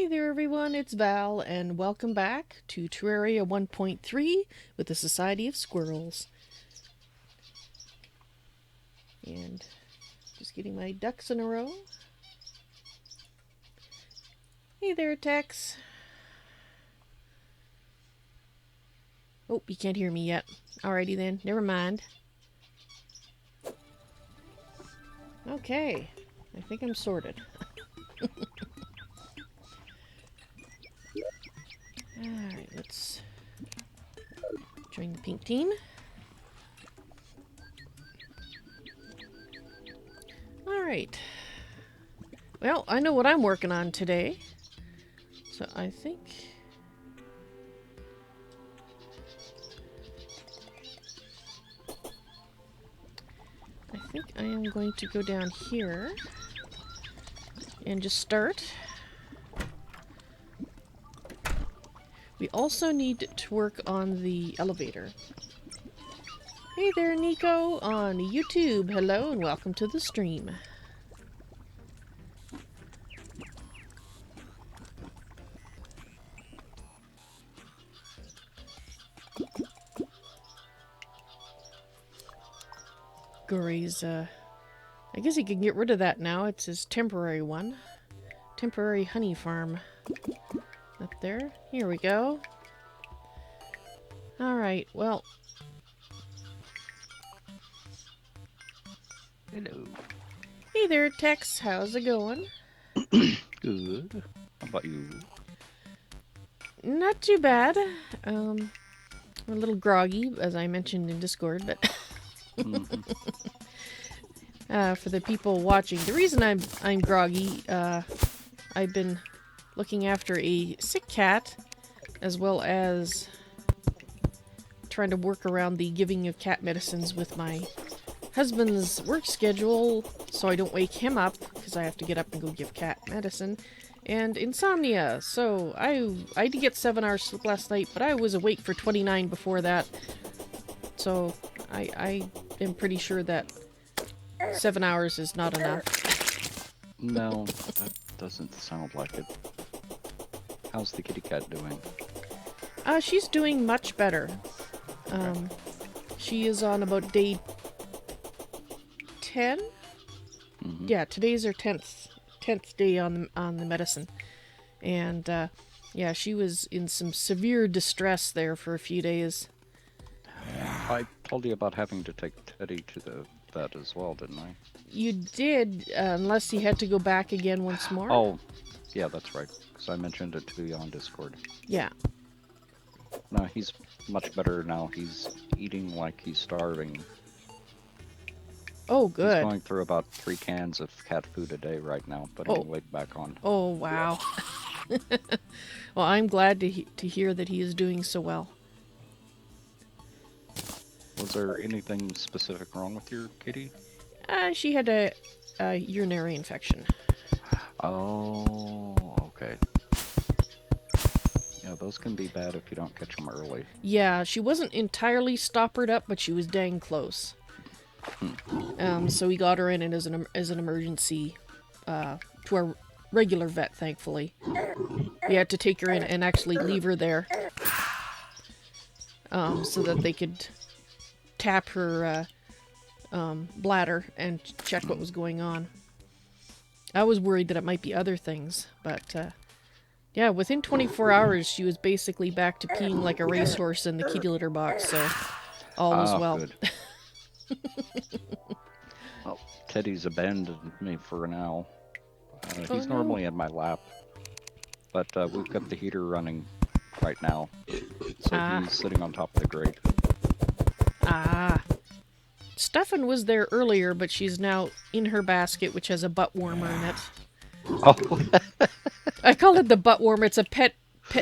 Hey there everyone, it's Val, and welcome back to Terraria 1.3 with the Society of Squirrels. And just getting my ducks in a row. Hey there, Tex. Oh, you can't hear me yet. Alrighty then, never mind. Okay, I think I'm sorted. Alright, let's join the pink team. Alright. Well, I know what I'm working on today. So I think I am going to go down here and just start. We also need to work on the elevator. Hey there, Nico, on YouTube. Hello and welcome to the stream. Gory's, I guess he can get rid of that now. It's his temporary one. Temporary honey farm. Up there. Here we go. Alright, well. Hello. Hey there, Tex. How's it going? Good. How about you? Not too bad. I'm a little groggy, as I mentioned in Discord, but for the people watching, the reason I'm groggy, I've been looking after a sick cat, as well as trying to work around the giving of cat medicines with my husband's work schedule, so I don't wake him up, because I have to get up and go give cat medicine. And insomnia, so I did get 7 hours sleep last night, but I was awake for 29 before that. So I am pretty sure that 7 hours is not enough. No, that doesn't sound like it. How's the kitty cat doing? She's doing much better. Okay. She is on about day 10? Mm-hmm. Yeah, today's her 10th day on the medicine. And yeah, she was in some severe distress there for a few days. I told you about having to take Teddy to the vet as well, didn't I? You did, unless he had to go back again once more. Oh, yeah, that's right. Because I mentioned it to you on Discord. Yeah. No, he's much better now. He's eating like he's starving. Oh, good. He's going through about 3 cans of cat food a day right now, putting weight back on. Oh, wow. Well, I'm glad to hear that he is doing so well. Was there anything specific wrong with your kitty? She had a urinary infection. Oh, okay. Yeah, those can be bad if you don't catch them early. Yeah, she wasn't entirely stoppered up, but she was dang close. So we got her in as an emergency to our regular vet, thankfully. We had to take her in and actually leave her there so that they could tap her bladder and check what was going on. I was worried that it might be other things, but yeah, within 24 hours she was basically back to peeing like a racehorse in the kitty litter box, so all was well. Good. Well, Teddy's abandoned me for now. He's normally in my lap, but we've got the heater running right now, so he's sitting on top of the grate. Stefan was there earlier, but she's now in her basket, which has a butt warmer in it. Oh. I call it the butt warmer. It's a pet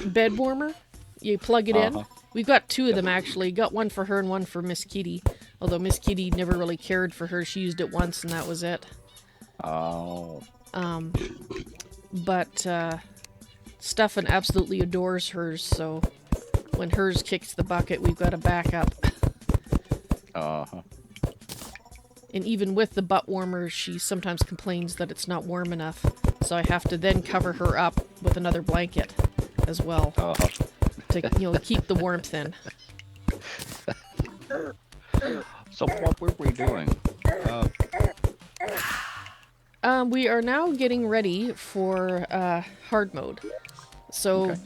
bed warmer. You plug it in. We've got 2 of them, actually. Got one for her and one for Miss Kitty. Although Miss Kitty never really cared for her. She used it once and that was it. Oh. But Stefan absolutely adores hers, so when hers kicks the bucket, we've got a backup. And even with the butt warmer, she sometimes complains that it's not warm enough. So I have to then cover her up with another blanket as well to, keep the warmth in. So what were we doing? We are now getting ready for hard mode. So,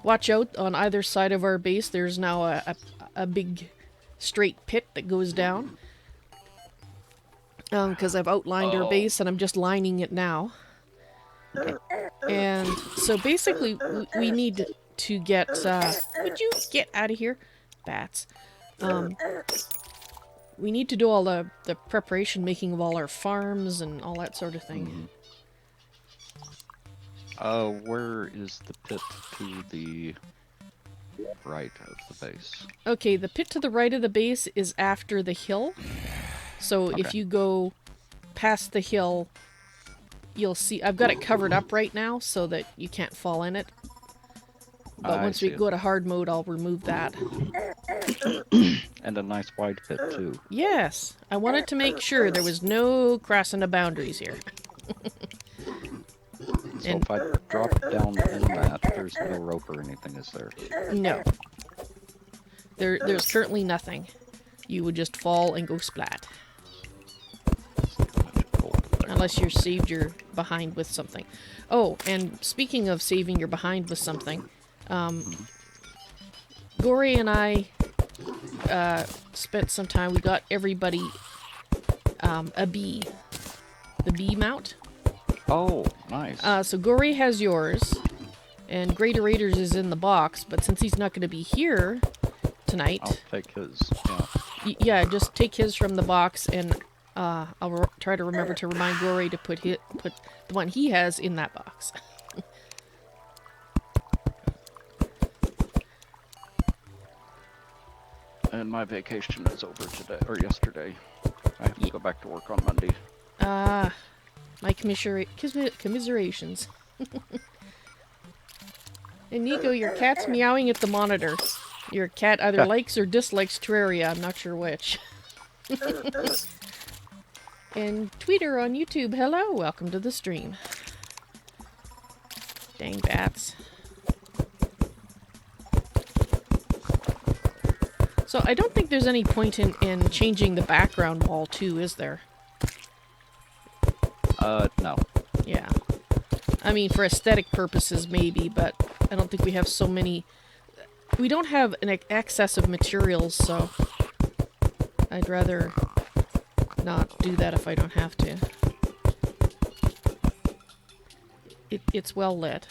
watch out on either side of our base. There's now a big straight pit that goes down. Because I've outlined our base and I'm just lining it now. Okay. And so basically, we need to get... would you get out of here? Bats. We need to do all the preparation making of all our farms and all that sort of thing. Where is the pit to the right of the base? Okay, the pit to the right of the base is after the hill. So if you go past the hill, you'll see... I've got it covered up right now so that you can't fall in it. But once we go to hard mode, I'll remove that. And a nice wide pit, too. Yes, I wanted to make sure there was no crossing the boundaries here. So if I drop down in that, there's no rope or anything, is there? No. There's currently nothing. You would just fall and go splat. Unless you're saved your behind with something. Oh, and speaking of saving your behind with something, Gory and I spent some time, we got everybody a bee. The bee mount. Oh, nice. So Gory has yours, and Greater Raiders is in the box, but since he's not going to be here tonight... I'll take his, yeah, just take his from the box, and I'll try to remember to remind Gory to put the one he has in that box. And my vacation is over today, or yesterday. I have to go back to work on Monday. My commiserations. And Nico, your cat's meowing at the monitor. Your cat either likes or dislikes Terraria, I'm not sure which. And Tweeter on YouTube, hello, welcome to the stream. Dang bats. So I don't think there's any point in changing the background wall too, is there? No. Yeah. I mean, for aesthetic purposes maybe, but I don't think we have so many... We don't have an excess of materials, so I'd rather not do that if I don't have to. It's well lit.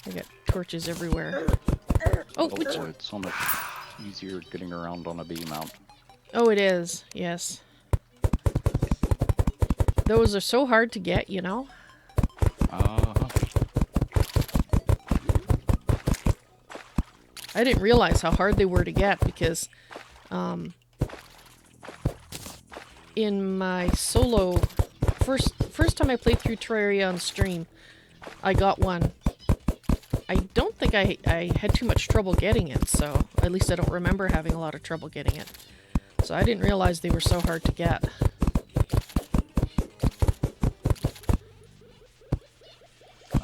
I got torches everywhere. Oh, boy, it's so much easier getting around on a bee mount. Oh, it is. Yes. Those are so hard to get, you know? I didn't realize how hard they were to get because in my solo first time I played through Terraria on stream, I got one. I don't think I had too much trouble getting it, so at least I don't remember having a lot of trouble getting it. So I didn't realize they were so hard to get. Oh,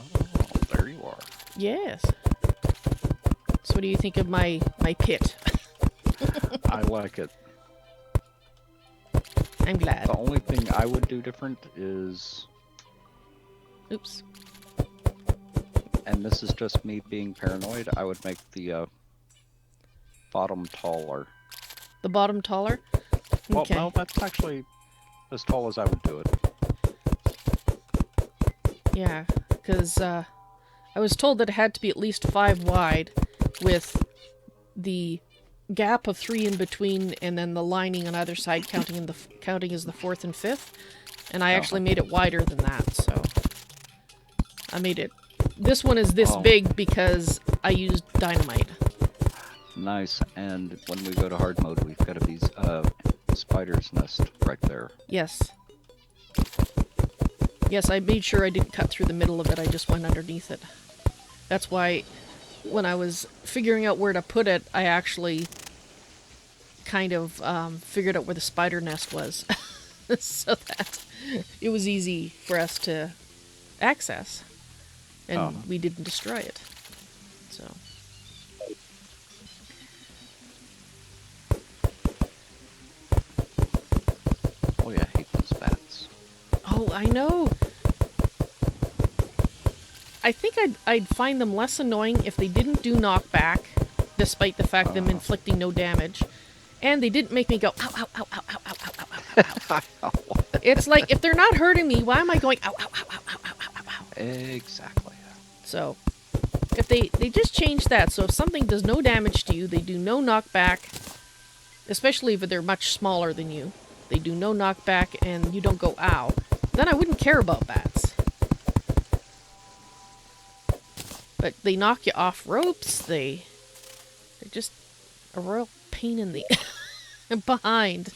there you are. Yes. So what do you think of my pit? I like it. I'm glad. The only thing I would do different is... Oops. And this is just me being paranoid, I would make the bottom taller. The bottom taller? Well, Okay. no, that's actually as tall as I would do it. Yeah, because I was told that it had to be at least 5 wide, with the gap of 3 in between, and then the lining on either side counting as the 4th and 5th. And I actually made it wider than that, so I made it. This one is this big because I used dynamite. Nice, and when we go to hard mode, we've got these spider's nest right there. Yes. Yes, I made sure I didn't cut through the middle of it, I just went underneath it. That's why when I was figuring out where to put it, I actually kind of figured out where the spider nest was. so that it was easy for us to access, and we didn't destroy it. So. Oh yeah, I hate those bats. Oh, I know. I think I'd find them less annoying if they didn't do knockback, despite the fact them inflicting no damage, and they didn't make me go ow ow ow ow ow ow ow ow ow ow. It's like, if they're not hurting me, why am I going ow ow ow ow ow ow ow ow? Exactly. So, if they just change that, so if something does no damage to you, they do no knockback, especially if they're much smaller than you, they do no knockback and you don't go ow, then I wouldn't care about bats. But they knock you off ropes, they're just a royal pain in the behind.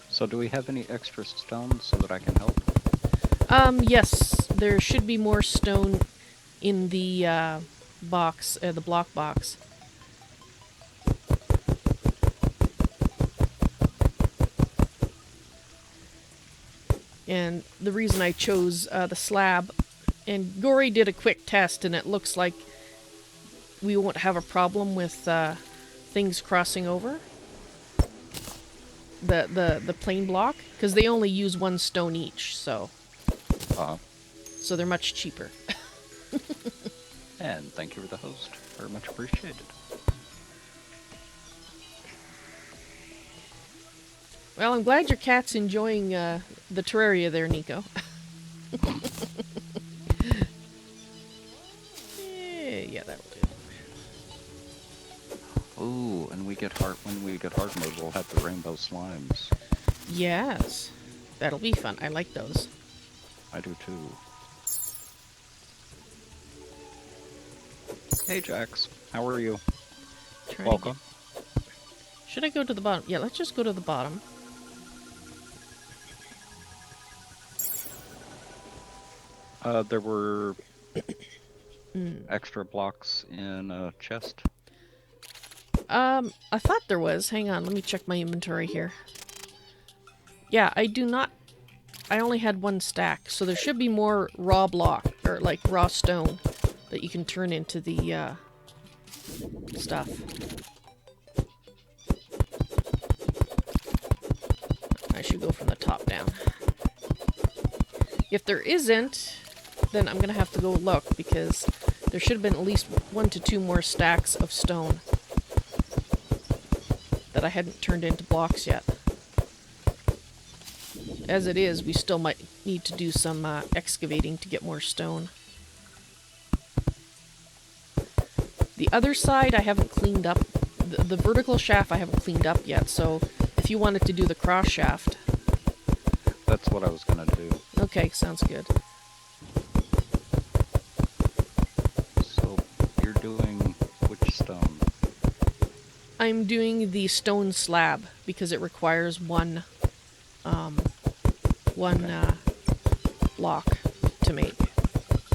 So do we have any extra stones so that I can help? Yes, there should be more stone in the box, the block box. And the reason I chose the slab, and Gory did a quick test, and it looks like we won't have a problem with things crossing over the plain block, because they only use one stone each, so they're much cheaper. And thank you for the host. Very much appreciated. Well, I'm glad your cat's enjoying the Terraria there, Nico. Yeah, that'll do. Ooh, and when we get hard mode, we'll have the rainbow slimes. Yes, that'll be fun. I like those. I do too. Hey Jax, how are you? Welcome. Should I go to the bottom? Yeah, let's just go to the bottom. There were extra blocks in a chest. I thought there was. Hang on, let me check my inventory here. Yeah, I do not... I only had one stack, so there should be more raw block, or like raw stone, that you can turn into the stuff. I should go from the top down. If there isn't, then I'm gonna have to go look, because there should have been at least 1 to 2 more stacks of stone that I hadn't turned into blocks yet. As it is, we still might need to do some excavating to get more stone. The other side I haven't cleaned up. The vertical shaft I haven't cleaned up yet, so if you wanted to do the cross shaft... That's what I was gonna do. Okay, sounds good. So, you're doing which stone? I'm doing the stone slab, because it requires one block to make.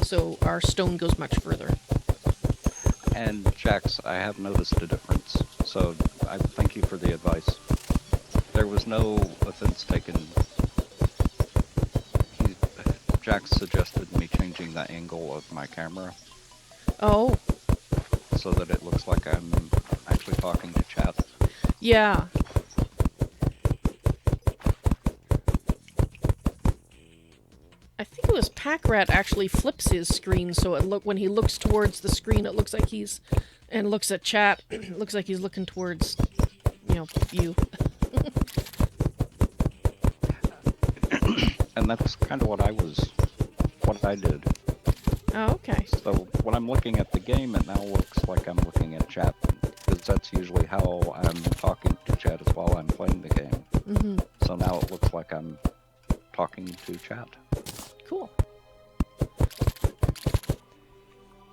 So our stone goes much further. And Jax, I have noticed a difference, so I thank you for the advice. There was no offense taken. Jax suggested me changing the angle of my camera. Oh. So that it looks like I'm actually talking to chat. Yeah. I think it was Packrat actually flips his screen, so when he looks towards the screen, it looks like he's, and looks at chat, it looks like he's looking towards, you know, you. And that's kind of what I did. Oh, okay. So when I'm looking at the game, it now looks like I'm looking at chat, because that's usually how I'm talking to chat as while I'm playing the game. Mm-hmm. So now it looks like I'm talking to chat. Cool.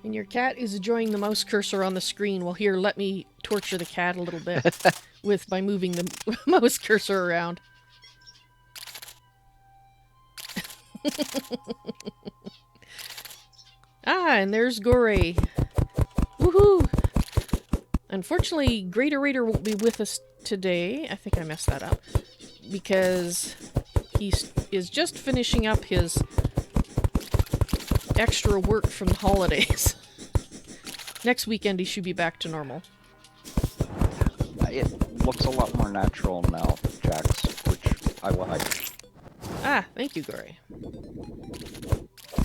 And your cat is enjoying the mouse cursor on the screen. Well, here, let me torture the cat a little bit by moving the mouse cursor around. Ah, and there's Gore. Woohoo! Unfortunately, Greater Raider won't be with us today. I think I messed that up. Because he is just finishing up his extra work from the holidays. Next weekend he should be back to normal. It looks a lot more natural now, Jax, which I like. Ah, thank you, Gore.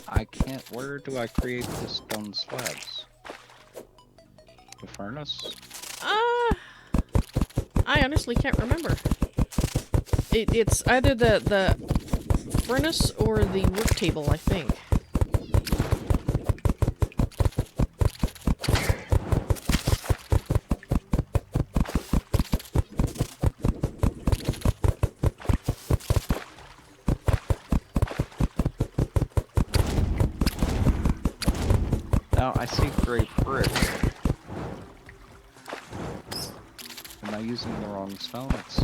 I can't... Where do I create the stone slabs? The furnace? I honestly can't remember. It's either the furnace or the work table, I think. Now I see gray brick. Am I using the wrong stone? It's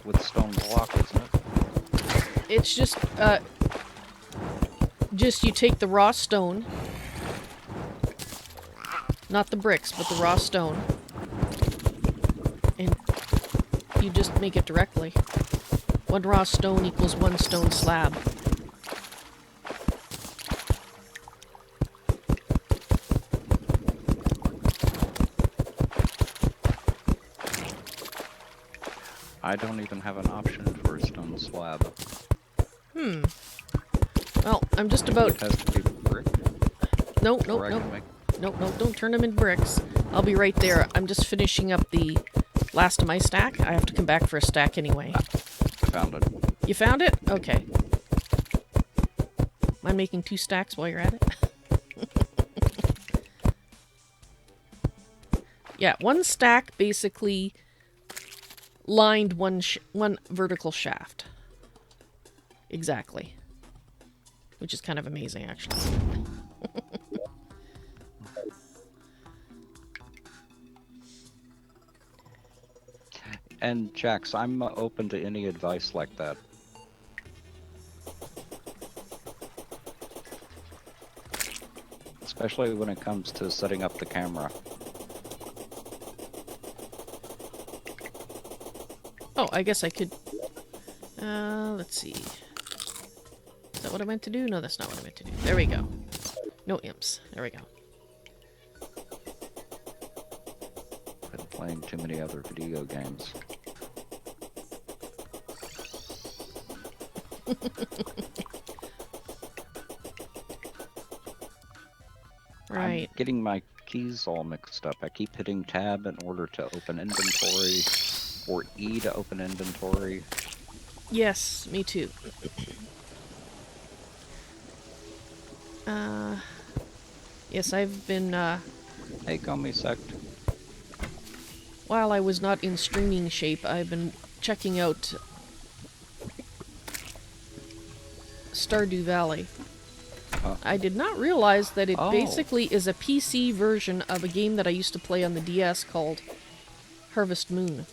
with stone block, isn't it? It's just you take the raw stone, not the bricks, but the raw stone, and you just make it directly. 1 raw stone equals 1 stone slab. I don't even have an option for a stone slab. Well, I'm just about... It has to be brick? Nope, don't turn them into bricks. I'll be right there. I'm just finishing up the last of my stack. I have to come back for a stack anyway. Found it. You found it? Okay. Mind making 2 stacks while you're at it? Yeah, 1 stack basically lined one vertical shaft. Exactly. Which is kind of amazing, actually. And Jax, I'm open to any advice like that. Especially when it comes to setting up the camera. Oh, I guess I could... let's see. Is that what I meant to do? No, that's not what I meant to do. There we go. No imps. There we go. Been playing too many other video games. Right. I'm getting my keys all mixed up. I keep hitting tab in order to open inventory, or E to open inventory. Yes, me too. Yes, I've been, Hey, Gummy Sect. while I was not in streaming shape, I've been checking out Stardew Valley. I did not realize that it basically is a PC version of a game that I used to play on the DS called Harvest Moon.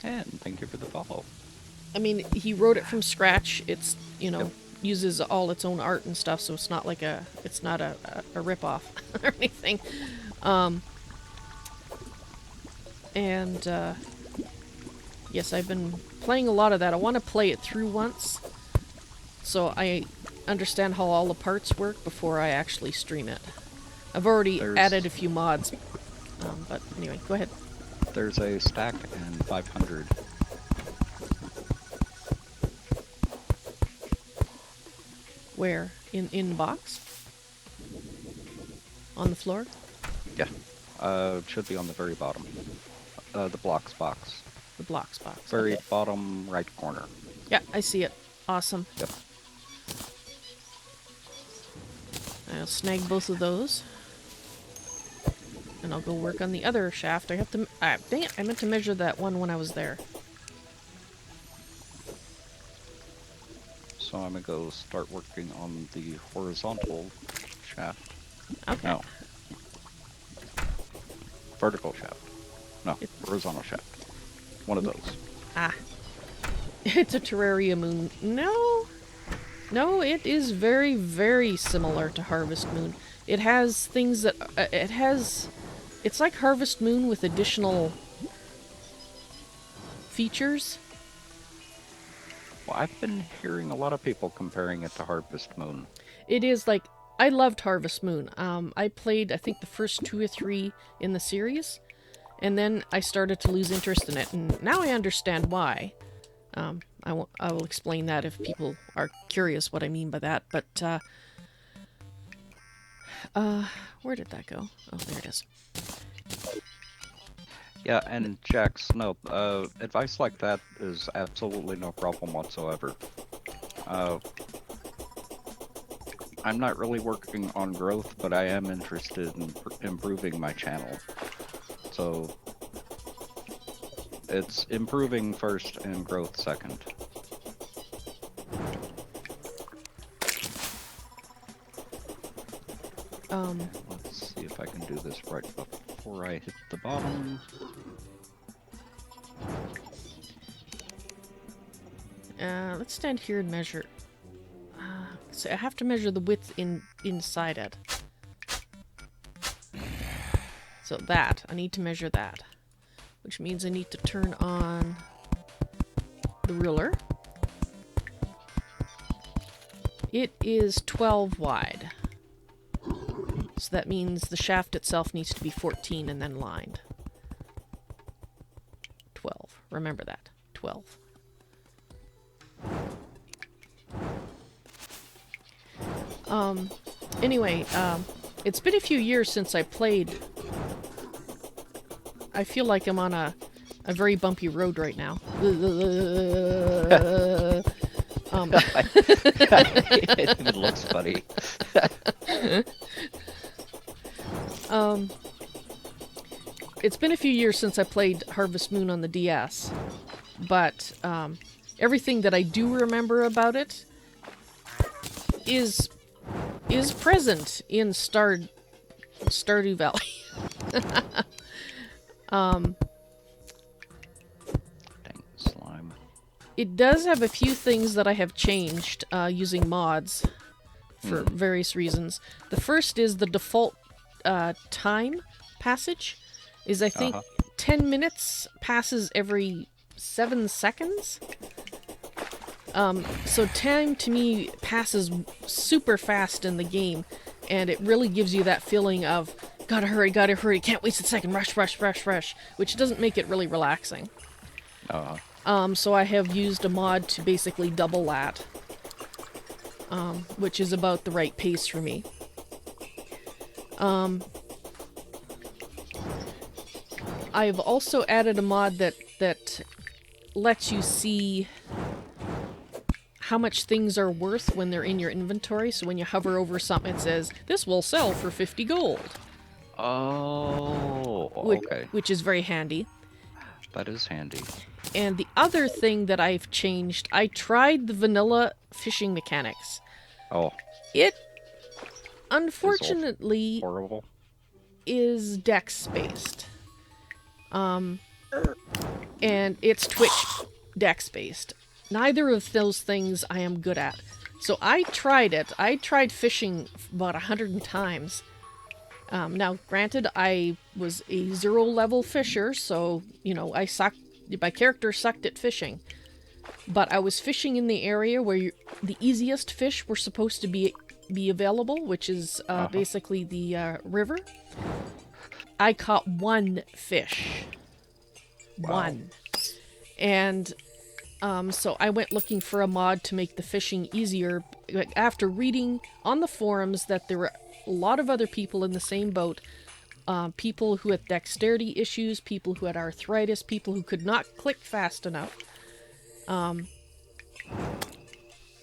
And thank you for the follow. I mean, he wrote it from scratch. It's, you know, uses all its own art and stuff, so it's not like it's not a rip-off or anything. Yes, I've been playing a lot of that. I want to play it through once, so I understand how all the parts work before I actually stream it. I've already added a few mods, but anyway, go ahead. There's a stack and 500. Where? In box? On the floor? Yeah. It should be on the very bottom. The blocks box. The blocks box. Very okay. bottom right corner. Yeah, I see it. Awesome. Yep. I'll snag both of those. And I'll go work on the other shaft. I have to... dang it, I meant to measure that one when I was there. So I'm gonna go start working on the horizontal shaft. Okay. No. Vertical shaft. No, horizontal shaft. One of those. Ah. It's a Terraria moon. No? No, it is very, very similar to Harvest Moon. It has things that... It's like Harvest Moon with additional features. Well, I've been hearing a lot of people comparing it to Harvest Moon. It is like... I loved Harvest Moon. I played, I think, the first 2 or 3 in the series, and then I started to lose interest in it, and now I understand why. I will explain that if people are curious what I mean by that, but, where did that go? Oh, there it is. Yeah, and Jax, no, advice like that is absolutely no problem whatsoever. I'm not really working on growth, but I am interested in improving my channel. So, it's improving first and growth second. Let's see if I can do this right before I hit the bottom. Let's stand here and measure. So I have to measure the width inside it. So that, I need to measure that. Which means I need to turn on the ruler. It is 12 wide. So that means the shaft itself needs to be 14 and then lined. 12. Remember that. 12. Anyway, it's been a few years since I played. I feel like I'm on a very bumpy road right now. It looks funny. It's been a few years since I played Harvest Moon on the DS, but everything that I do remember about it is present in Stardew Valley. Dang slime. It does have a few things that I have changed using mods for various reasons. The first is the default time passage is, I think, 10 minutes passes every 7 seconds. So time to me passes super fast in the game, and it really gives you that feeling of gotta hurry, can't waste a second, rush, which doesn't make it really relaxing. So I have used a mod to basically double that, which is about the right pace for me. I've also added a mod that lets you see how much things are worth when they're in your inventory. So when you hover over something, it says, this will sell for 50 gold. Oh, okay. Which is very handy. That is handy. And the other thing that I've changed, I tried the vanilla fishing mechanics. Oh. It, unfortunately, horrible. Is dex-based. And it's Twitch dex-based. Neither of those things I am good at. So I tried it. I tried fishing about 100 times. Now, granted, I was a 0-level fisher, so, you know, my character sucked at fishing. But I was fishing in the area where the easiest fish were supposed to be available, which is basically the river. I caught 1 fish. Wow. 1. And so I went looking for a mod to make the fishing easier. After reading on the forums that there were a lot of other people in the same boat, people who had dexterity issues, people who had arthritis, people who could not click fast enough. And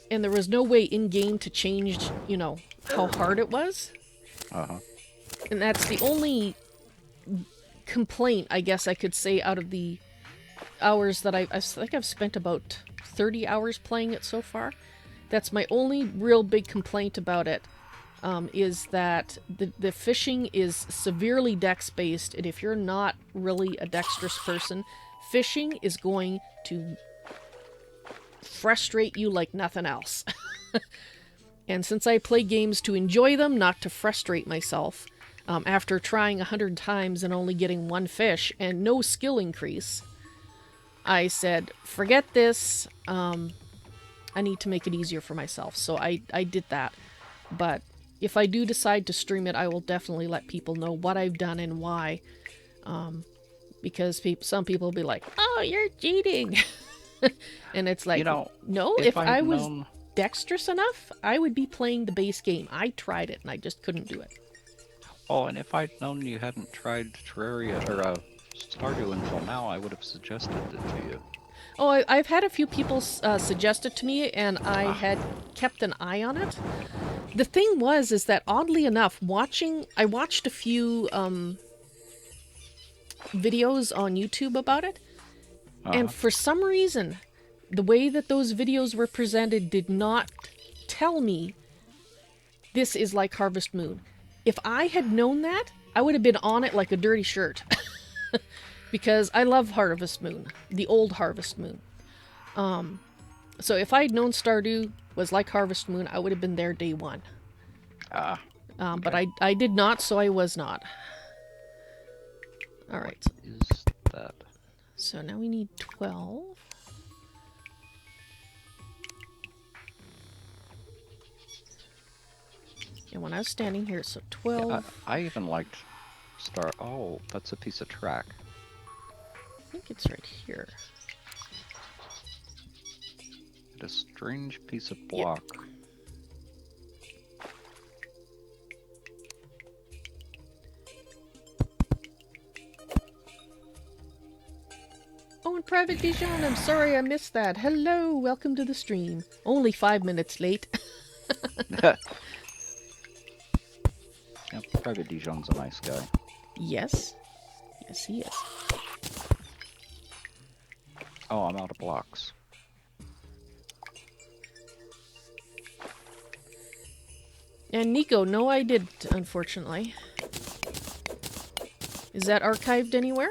there was no way in-game to change, you know, how hard it was. And that's the only complaint, I guess I could say, out of the hours that I think I've spent about 30 hours playing it so far. That's my only real big complaint about it, is that the fishing is severely dex-based, and if you're not really a dexterous person, fishing is going to frustrate you like nothing else. And since I play games to enjoy them, not to frustrate myself, after trying 100 times and only getting one fish and no skill increase, I said, forget this, I need to make it easier for myself. So I did that. But if I do decide to stream it, I will definitely let people know what I've done and why. Because some people will be like, oh, you're cheating. And it's like, no, if I was dexterous enough, I would be playing the base game. I tried it and I just couldn't do it. Oh, and if I'd known you hadn't tried Terraria or Stardew until now, I would have suggested it to you. Oh, I've had a few people suggest it to me, and I had kept an eye on it. The thing is that oddly enough, I watched a few videos on YouTube about it, and for some reason, the way that those videos were presented did not tell me this is like Harvest Moon. If I had known that, I would have been on it like a dirty shirt. Because I love Harvest Moon, the old Harvest Moon. So if I had known Stardew was like Harvest Moon, I would have been there day one. Okay. But I did not, so I was not. Alright. What is that? So now we need 12. And when I was standing here, so 12. Yeah, I even liked Oh, that's a piece of track. I think it's right here. A strange piece of block. Yep. Oh, and Private Dijon, I'm sorry I missed that. Hello, welcome to the stream. Only 5 minutes late. Yeah, Private Dijon's a nice guy. Yes. Yes, he is. Oh, I'm out of blocks. And Nico, no I didn't, unfortunately. Is that archived anywhere?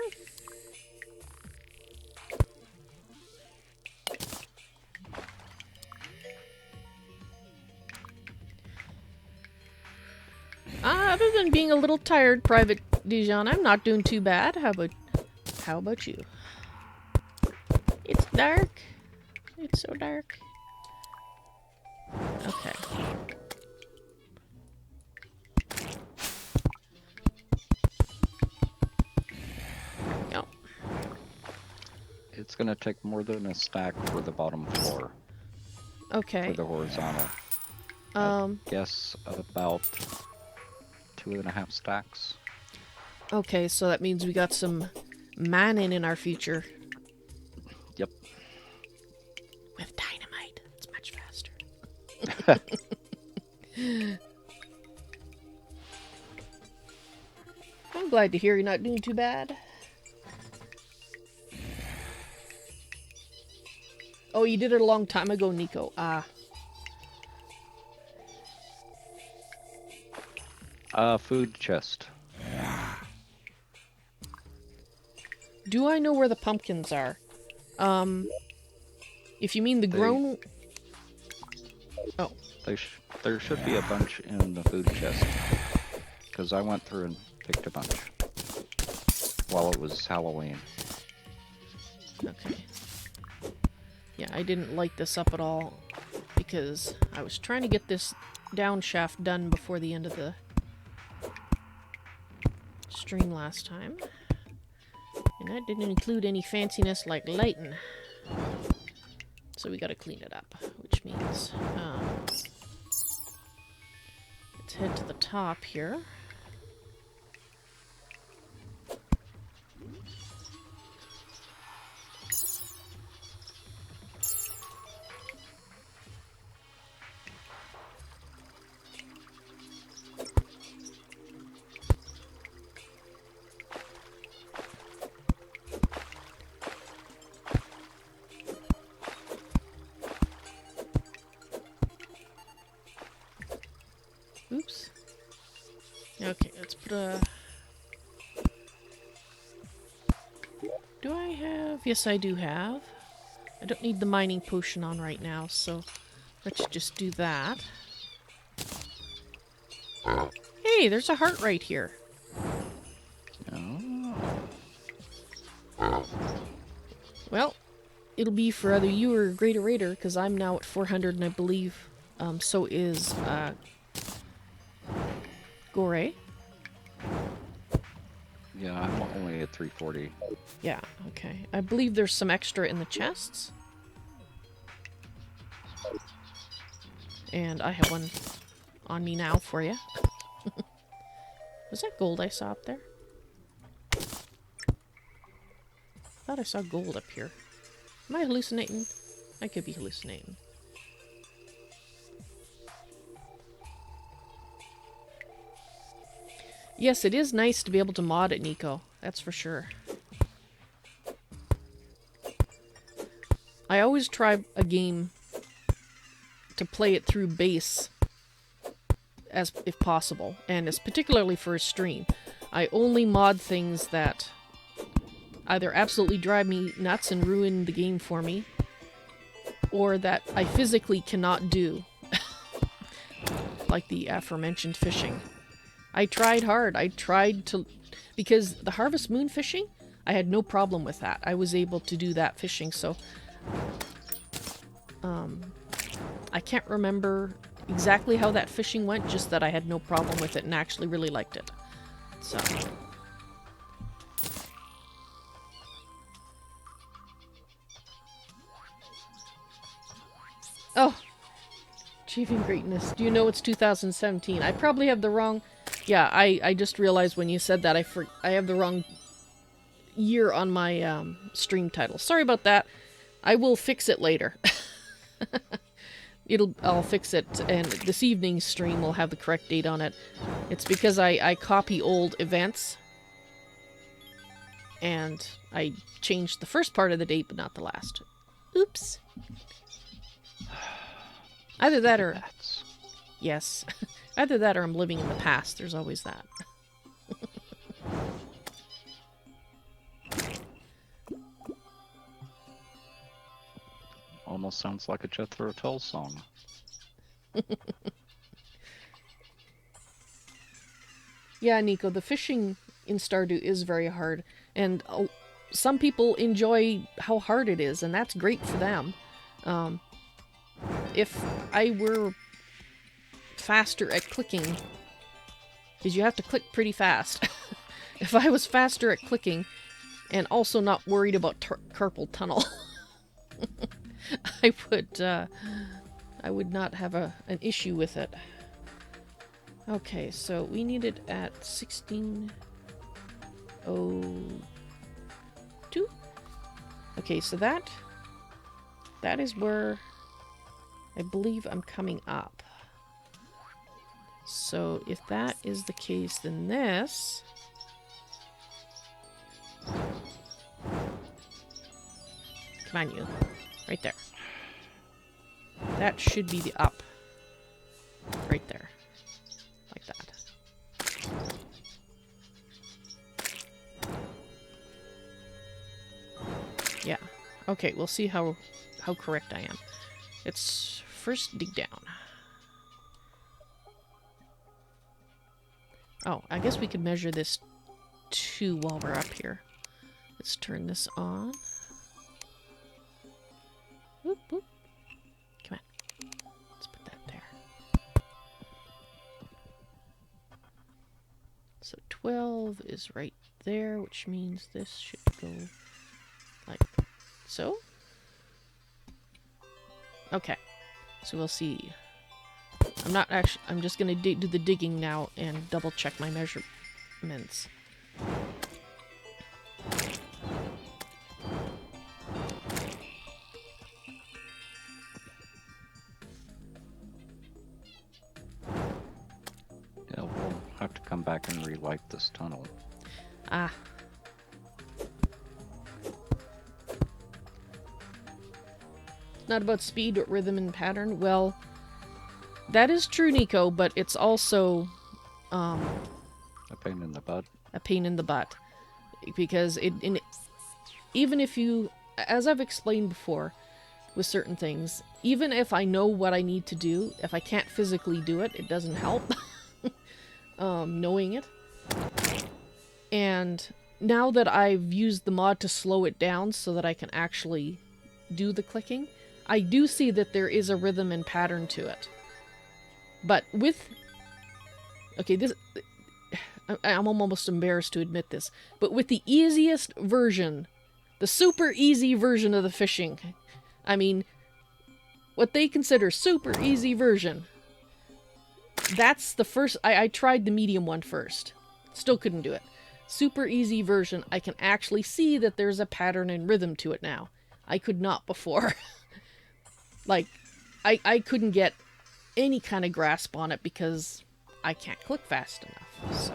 Other than being a little tired, Private Dijon, I'm not doing too bad. How about you? It's dark. It's so dark. Okay. Yep. It's gonna take more than a stack for the bottom floor. Okay. For the horizontal. I guess about 2.5 stacks. Okay, so that means we got some manning in our future. Yep. With dynamite, it's much faster. I'm glad to hear you're not doing too bad. Oh, you did it a long time ago, Nico. Food chest. Do I know where the pumpkins are? If you mean the grown... Oh. There should be a bunch in the food chest. Because I went through and picked a bunch. While it was Halloween. Okay. Yeah, I didn't light this up at all. Because I was trying to get this down shaft done before the end of the stream last time. And that didn't include any fanciness like lighting. So we gotta clean it up, which means let's head to the top here. Oops. Okay, let's put a... Do I have... Yes, I do have I don't need the mining potion on right now, so let's just do that. Hey, there's a heart right here. Oh. Well, it'll be for either you or Greater Raider, because I'm now at 400, and I believe so is Gore. Yeah, I'm only at 340. Yeah, okay. I believe there's some extra in the chests. And I have one on me now for you. Was that gold I saw up there? I thought I saw gold up here. Am I hallucinating? I could be hallucinating. Yes, it is nice to be able to mod it, Nico. That's for sure. I always try a game to play it through base as if possible, and it's particularly for a stream. I only mod things that either absolutely drive me nuts and ruin the game for me, or that I physically cannot do. Like the aforementioned fishing. I tried hard. I tried to... Because the Harvest Moon fishing, I had no problem with that. I was able to do that fishing, so... I can't remember exactly how that fishing went, just that I had no problem with it and actually really liked it. So... Oh! Achieving greatness. Do you know it's 2017? I probably have the wrong... Yeah, I just realized when you said that I have the wrong year on my stream title. Sorry about that. I will fix it later. I'll fix it, and this evening's stream will have the correct date on it. It's because I copy old events, and I changed the first part of the date, but not the last. Oops. Either that or... Yes. Either that or I'm living in the past. There's always that. Almost sounds like a Jethro Tull song. Yeah, Nico, the fishing in Stardew is very hard, and some people enjoy how hard it is, and that's great for them. If I were faster at clicking, because you have to click pretty fast. If I was faster at clicking, and also not worried about carpal tunnel, I would not have an issue with it. Okay, so we need it at 16:02. Okay, so that is where I believe I'm coming up. So if that is the case, then this... Come on, you. Right there. That should be the up. Right there. Like that. Yeah. Okay, we'll see how correct I am. Let's first dig down. Oh, I guess we could measure this too while we're up here. Let's turn this on. Whoop, whoop. Come on. Let's put that there. So 12 is right there, which means this should go like so. Okay. So we'll see. I'm just gonna do the digging now and double check my measurements. Yeah, we'll have to come back and relight this tunnel. Ah. Not about speed, but rhythm and pattern. Well, that is true, Nico, but it's also A pain in the butt. a pain in the butt. Because even if you, as I've explained before, with certain things. Even if I know what I need to do, if I can't physically do it, it doesn't help knowing it. And now that I've used the mod to slow it down so that I can actually do the clicking, I do see that there is a rhythm and pattern to it. But with... Okay, this... I'm almost embarrassed to admit this, but with the easiest version, the super easy version of the fishing, I mean, what they consider super easy version, that's the first... I tried the medium one first. Still couldn't do it. Super easy version, I can actually see that there's a pattern and rhythm to it now. I could not before. Like, I couldn't get any kind of grasp on it because I can't click fast enough, so...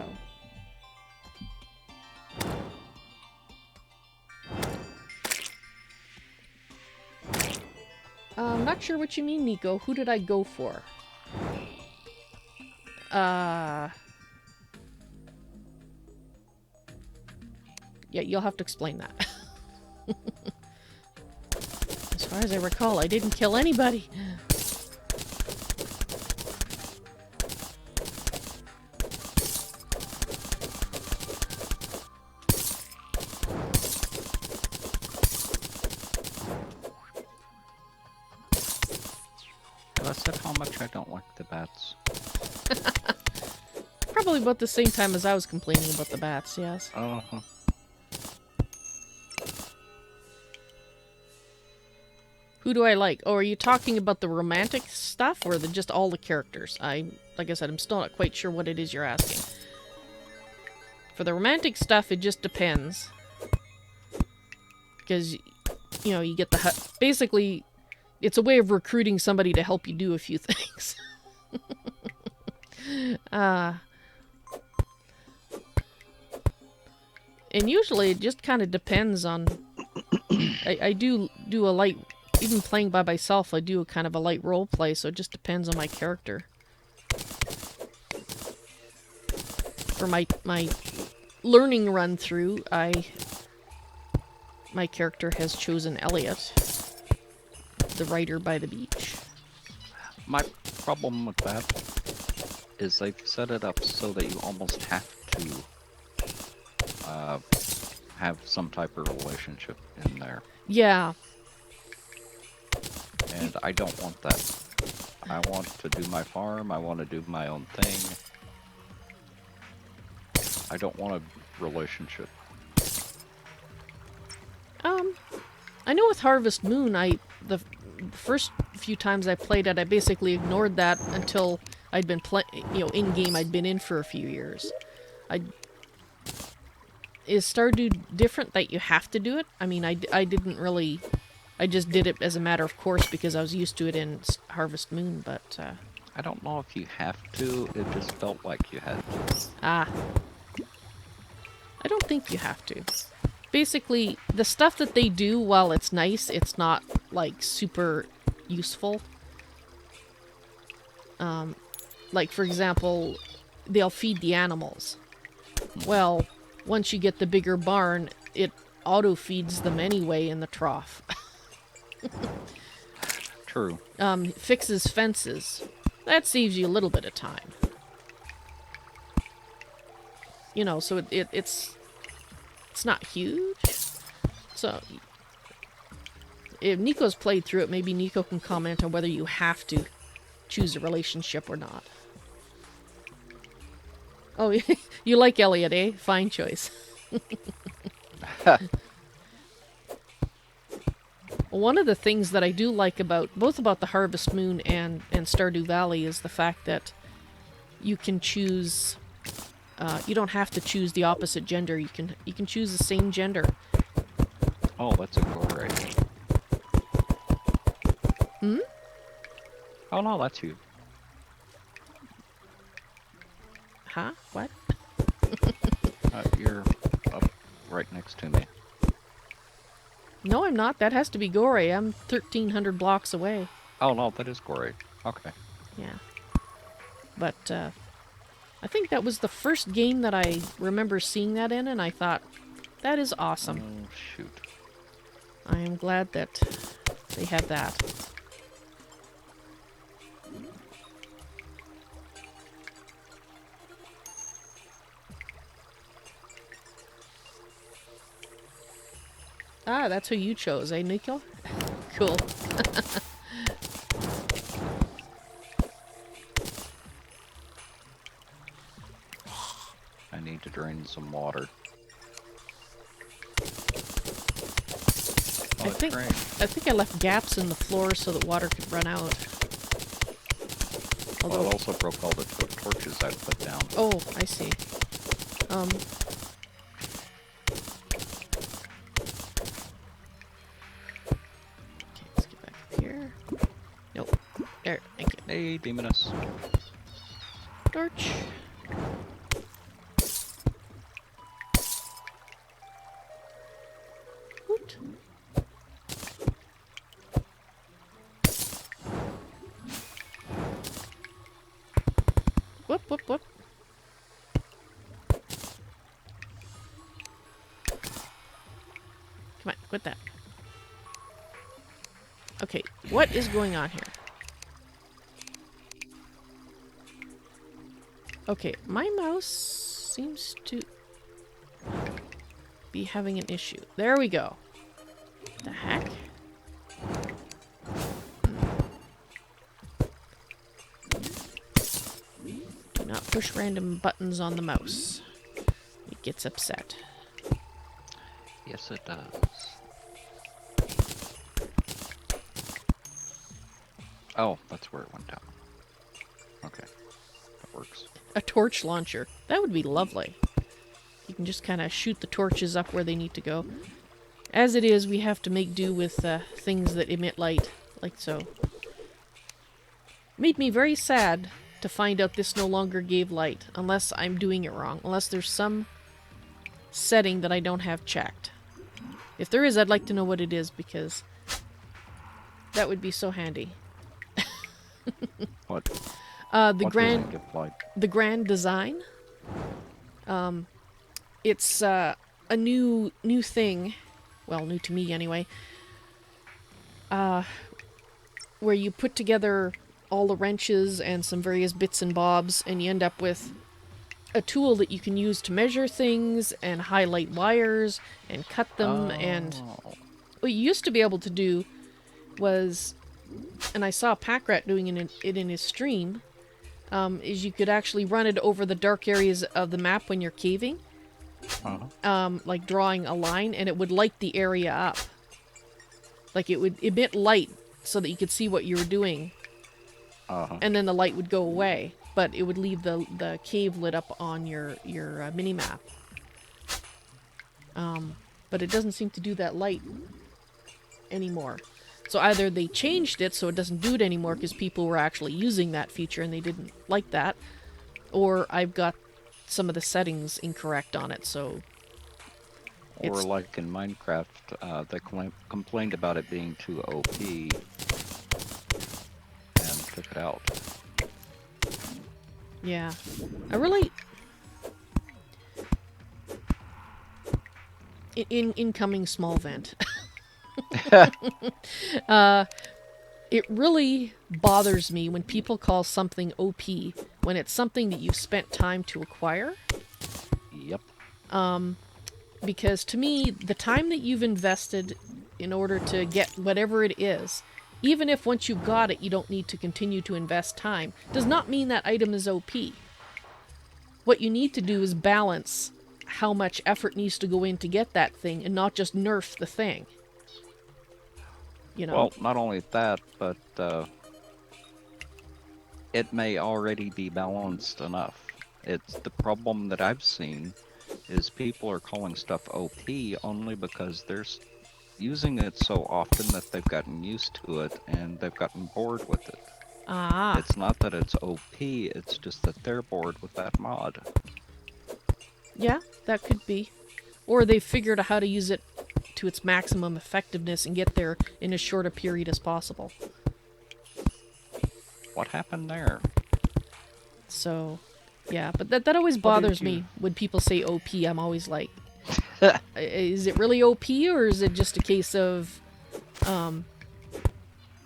I'm not sure what you mean, Nico. Who did I go for? Yeah, you'll have to explain that. As far as I recall, I didn't kill anybody. Have I said how much I don't like the bats? Probably about the same time as I was complaining about the bats, yes. Uh-huh. Who do I like? Oh, are you talking about the romantic stuff or just all the characters? Like I said, I'm still not quite sure what it is you're asking. For the romantic stuff, it just depends. Because, you know, you get the... Basically, it's a way of recruiting somebody to help you do a few things. And usually it just kind of depends on... I do a light... Even playing by myself, I do a kind of a light role play, so it just depends on my character. For my learning run through, my character has chosen Elliot, the writer by the beach. My problem with that is they've set it up so that you almost have to have some type of relationship in there. Yeah. And I don't want that. I want to do my farm, I want to do my own thing. I don't want a relationship. I know with Harvest Moon, the first few times I played it, I basically ignored that until I'd been in-game I'd been in for a few years. Is Stardew different that you have to do it? I mean, I didn't really... I just did it as a matter of course because I was used to it in Harvest Moon, but... I don't know if you have to, it just felt like you had to. I don't think you have to. Basically, the stuff that they do, while it's nice, it's not, like, super useful. Like, for example, they'll feed the animals. Well, once you get the bigger barn, it auto-feeds them anyway in the trough. True. Fixes fences. That saves you a little bit of time. You know, so it's not huge. So, if Nico's played through it, maybe Nico can comment on whether you have to choose a relationship or not. Oh, you like Elliot, eh? Fine choice. One of the things that I do like both about the Harvest Moon and Stardew Valley is the fact that you can choose... you don't have to choose the opposite gender. You can choose the same gender. Oh, that's a gore. Hmm? Oh no, that's you. Huh? What? You're up right next to me. No, I'm not. That has to be Gorey. I'm 1,300 blocks away. Oh no, that is Gorey. Okay. Yeah. But, I think that was the first game that I remember seeing that in, and I thought, that is awesome. Oh, shoot. I am glad that they had that. Ah, that's who you chose, eh, Nico? Cool. I need to drain some water. Oh, I think I left gaps in the floor so that water could run out. Although it also broke all the torches I put down. Oh, I see. Okay, let's get back up here. Nope. There, thank you. Hey, Demoness. Torch. Hoot. Whoop, whoop, whoop. Come on, quit that. Okay, what is going on here? Okay, my mouse seems to be having an issue. There we go. The heck? Do not push random buttons on the mouse. It gets upset. Yes, it does. Oh, that's where it went down. Okay, that works. A torch launcher. That would be lovely. You can just kind of shoot the torches up where they need to go. As it is, we have to make do with things that emit light, like so. Made me very sad to find out this no longer gave light, unless I'm doing it wrong, unless there's some setting that I don't have checked. If there is, I'd like to know what it is, because that would be so handy. What? The grand design. It's a new thing. Well, new to me anyway. Where you put together all the wrenches and some various bits and bobs, and you end up with a tool that you can use to measure things and highlight wires and cut them. And what you used to be able to do was, and I saw Packrat doing it in his stream, is you could actually run it over the dark areas of the map when you're caving. Like drawing a line, and it would light the area up. Like it would emit light so that you could see what you were doing. And then the light would go away, but it would leave the cave lit up on your mini-map. But it doesn't seem to do that light anymore. So either they changed it so it doesn't do it anymore because people were actually using that feature and they didn't like that, or I've got some of the settings incorrect on it, so... Or like in Minecraft, they complained about it being too OP and took it out. Yeah. I really... Incoming small vent. It really bothers me when people call something OP when it's something that you've spent time to acquire. Yep. Because to me, the time that you've invested in order to get whatever it is, even if once you've got it you don't need to continue to invest time, does not mean that item is OP. What you need to do is balance how much effort needs to go in to get that thing and not just nerf the thing. You know? Well, not only that, but it may already be balanced enough. It's the problem that I've seen is people are calling stuff OP only because they're using it so often that they've gotten used to it and they've gotten bored with it. It's not that it's OP, it's just that they're bored with that mod. Yeah, that could be. Or they figured out how to use it to its maximum effectiveness and get there in as short a period as possible. What happened there? So, yeah, but that always bothers me when people say OP. I'm always like, is it really OP or is it just a case of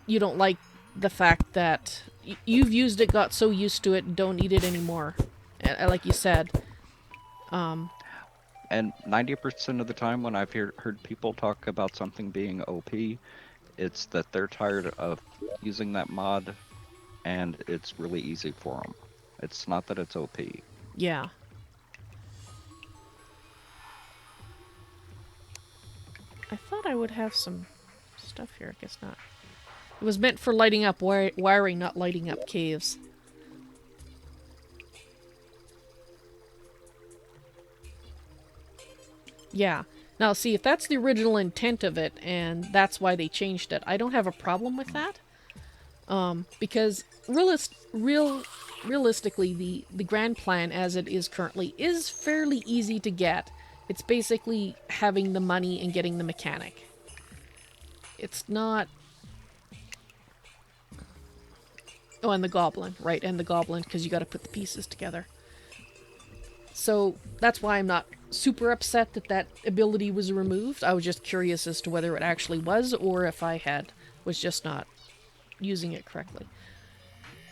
you don't like the fact that you've used it, got so used to it, don't need it anymore. Like you said. And 90% of the time when I've heard people talk about something being OP, it's that they're tired of using that mod and it's really easy for them. It's not that it's OP. Yeah. I thought I would have some stuff here. I guess not. It was meant for lighting up wiring, not lighting up caves. Yeah. Now, see, if that's the original intent of it, and that's why they changed it, I don't have a problem with that. Because realistically, the grand plan as it is currently is fairly easy to get. It's basically having the money and getting the mechanic. It's not... Oh, and the goblin, right, and the goblin, because you got to put the pieces together. So that's why I'm not super upset that that ability was removed. I was just curious as to whether it actually was, or if I was just not using it correctly.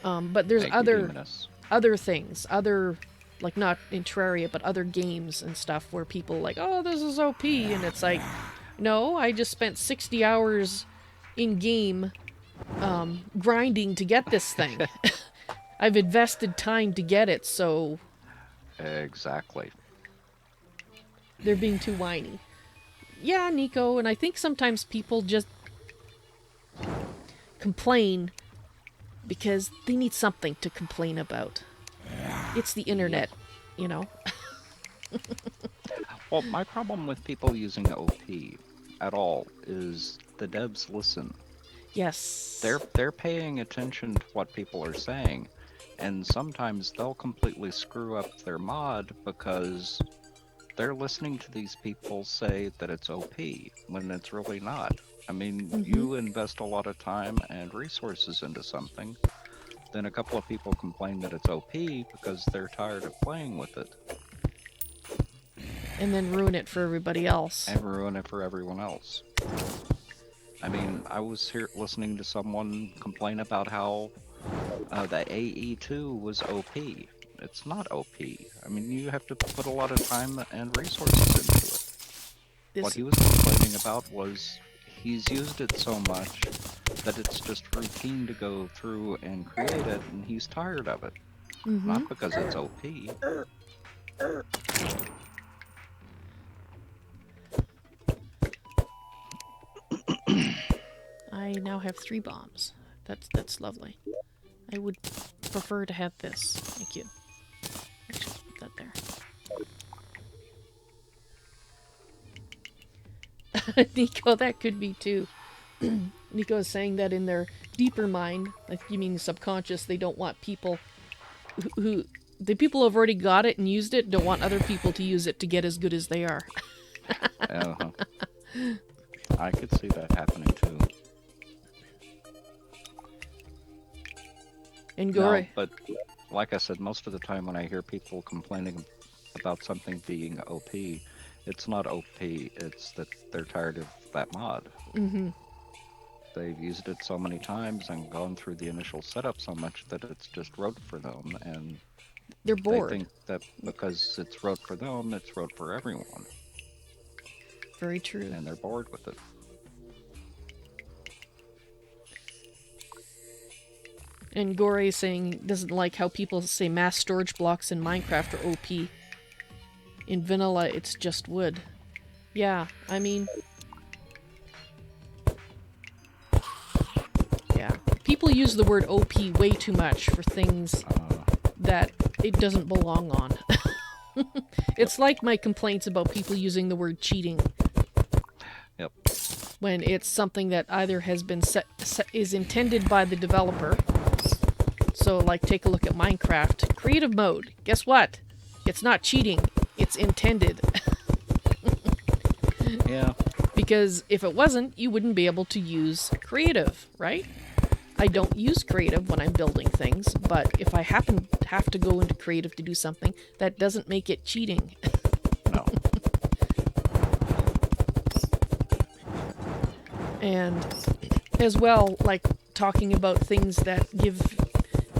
But there's other things, like not in Terraria, but other games and stuff where people like, oh, this is OP, and it's like, no, I just spent 60 hours in game grinding to get this thing. I've invested time to get it, so... Exactly. They're being too whiny. Yeah, Nico, and I think sometimes people just complain because they need something to complain about. It's the internet, you know? Well, my problem with people using OP at all is the devs listen. Yes. They're paying attention to what people are saying, and sometimes they'll completely screw up their mod because they're listening to these people say that it's OP when it's really not. I mean, you invest a lot of time and resources into something, then a couple of people complain that it's OP because they're tired of playing with it. And then ruin it for everybody else. And ruin it for everyone else. I mean, I was here listening to someone complain about how the AE2 was OP. It's not OP. I mean, you have to put a lot of time and resources into it. What he was complaining about was he's used it so much that it's just routine to go through and create it, and he's tired of it. Not because it's OP. I now have 3 bombs. That's lovely. I would prefer to have this. Thank you. Actually, put that there. Nico, that could be too. Nico is saying that in their deeper mind, like you mean subconscious, they don't want people who the people who have already got it and used it don't want other people to use it to get as good as they are. I could see that happening too. And Gore. No, but like I said, most of the time when I hear people complaining about something being OP, it's not OP, it's that they're tired of that mod. They've used it so many times and gone through the initial setup so much that it's just rote for them, and they're bored. They think that because it's rote for them, it's rote for everyone. Very true. And they're bored with it. And Gore saying doesn't like how people say mass storage blocks in Minecraft are OP. In vanilla, it's just wood. Yeah, I mean... Yeah. People use the word OP way too much for things that it doesn't belong on. It's like my complaints about people using the word cheating. Yep. When it's something that either has been is intended by the developer. So, like, take a look at Minecraft. Creative mode. Guess what? It's not cheating. It's intended. Yeah. Because if it wasn't, you wouldn't be able to use creative, right? I don't use creative when I'm building things, but if I have to go into creative to do something, that doesn't make it cheating. No. And as well, like, talking about things that give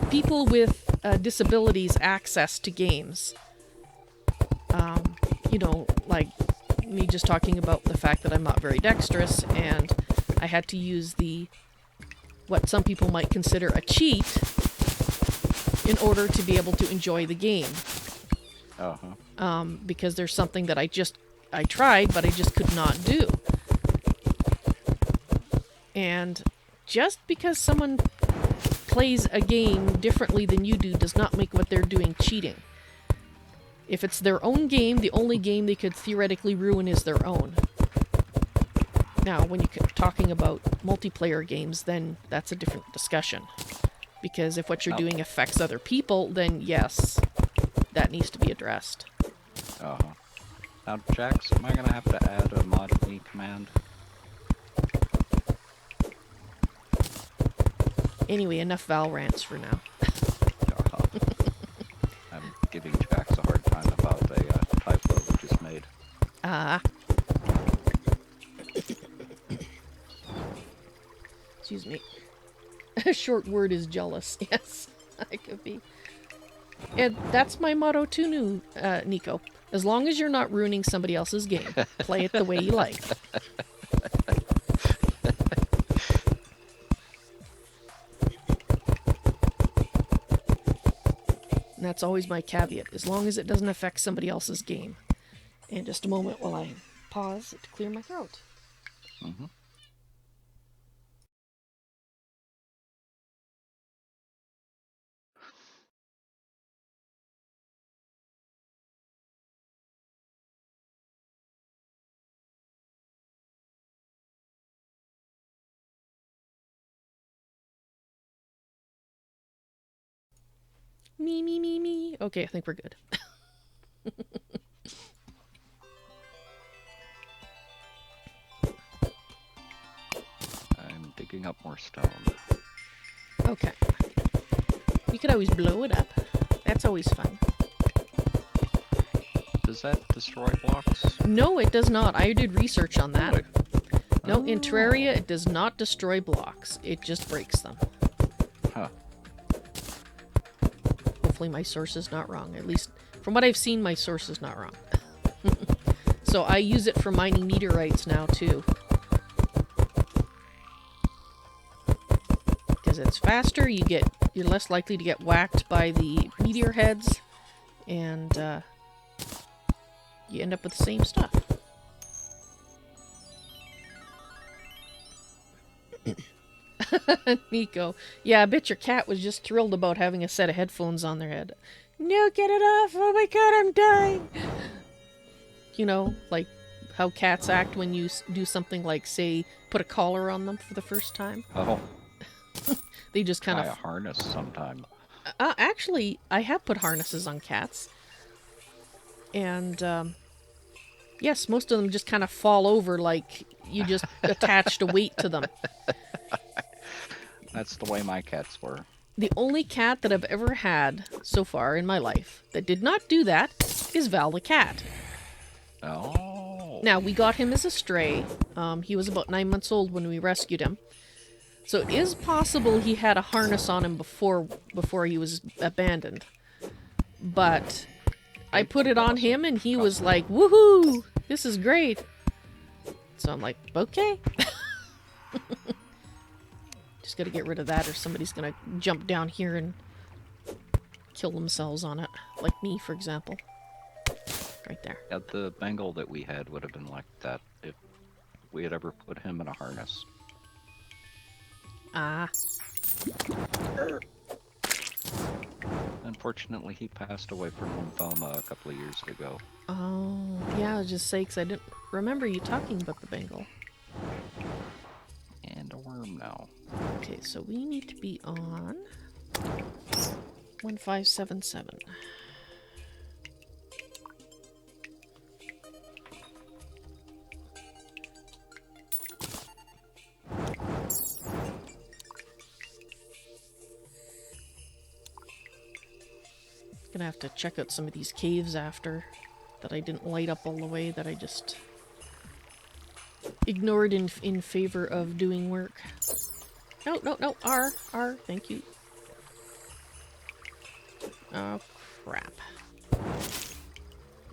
people with disabilities access to games. You know, like me just talking about the fact that I'm not very dexterous, and I had to use what some people might consider a cheat in order to be able to enjoy the game. Because there's something that I tried, but I just could not do. And just because someone plays a game differently than you do does not make what they're doing cheating. If it's their own game, the only game they could theoretically ruin is their own. Now, when you're talking about multiplayer games, then that's a different discussion. Because if what you're doing affects other people, then yes, that needs to be addressed. Now, Jax, am I going to have to add a mod me command? Anyway, enough Val rants for now. I'm giving Jax a hard time about a typo we just made. Excuse me. A short word is jealous. Yes, I could be. And that's my motto too, Nico. As long as you're not ruining somebody else's game, play it the way you like. And that's always my caveat, as long as it doesn't affect somebody else's game. And just a moment while I pause to clear my throat. Mm-hmm. Me. Okay, I think we're good. I'm digging up more stone. Okay. You could always blow it up. That's always fun. Does that destroy blocks? No, it does not. I did research on that. Really? No, in Terraria, it does not destroy blocks. It just breaks them. Huh. Hopefully my source is not wrong. At least, from what I've seen, my source is not wrong. So I use it for mining meteorites now, too. Because it's faster, you're less likely to get whacked by the meteor heads, and you end up with the same stuff. Nico. Yeah, I bet your cat was just thrilled about having a set of headphones on their head. No, get it off! Oh my god, I'm dying! You know, like how cats act when you do something like, say, put a collar on them for the first time. Oh. They just kind of... Tie a harness sometime. Actually, I have put harnesses on cats. And, yes, most of them just kind of fall over like you just attached a weight to them. That's the way my cats were. The only cat that I've ever had so far in my life that did not do that is Val the cat. Oh. Now, we got him as a stray. He was about 9 months old when we rescued him. So it is possible he had a harness on him before he was abandoned. But I put it on him and he was like, woohoo! This is great! So I'm like, okay. Just gotta get rid of that or somebody's gonna jump down here and kill themselves on it. Like me, for example. Right there. Yeah, the Bengal that we had would have been like that if we had ever put him in a harness. Ah. Unfortunately, he passed away from lymphoma a couple of years ago. Oh, yeah, I was just saying, because I didn't remember you talking about the Bengal. And a worm now. Okay, so we need to be on 1577. Gonna have to check out some of these caves after that I didn't light up all the way, that I just ignored in favor of doing work. No, no, no. R. Thank you. Oh, crap.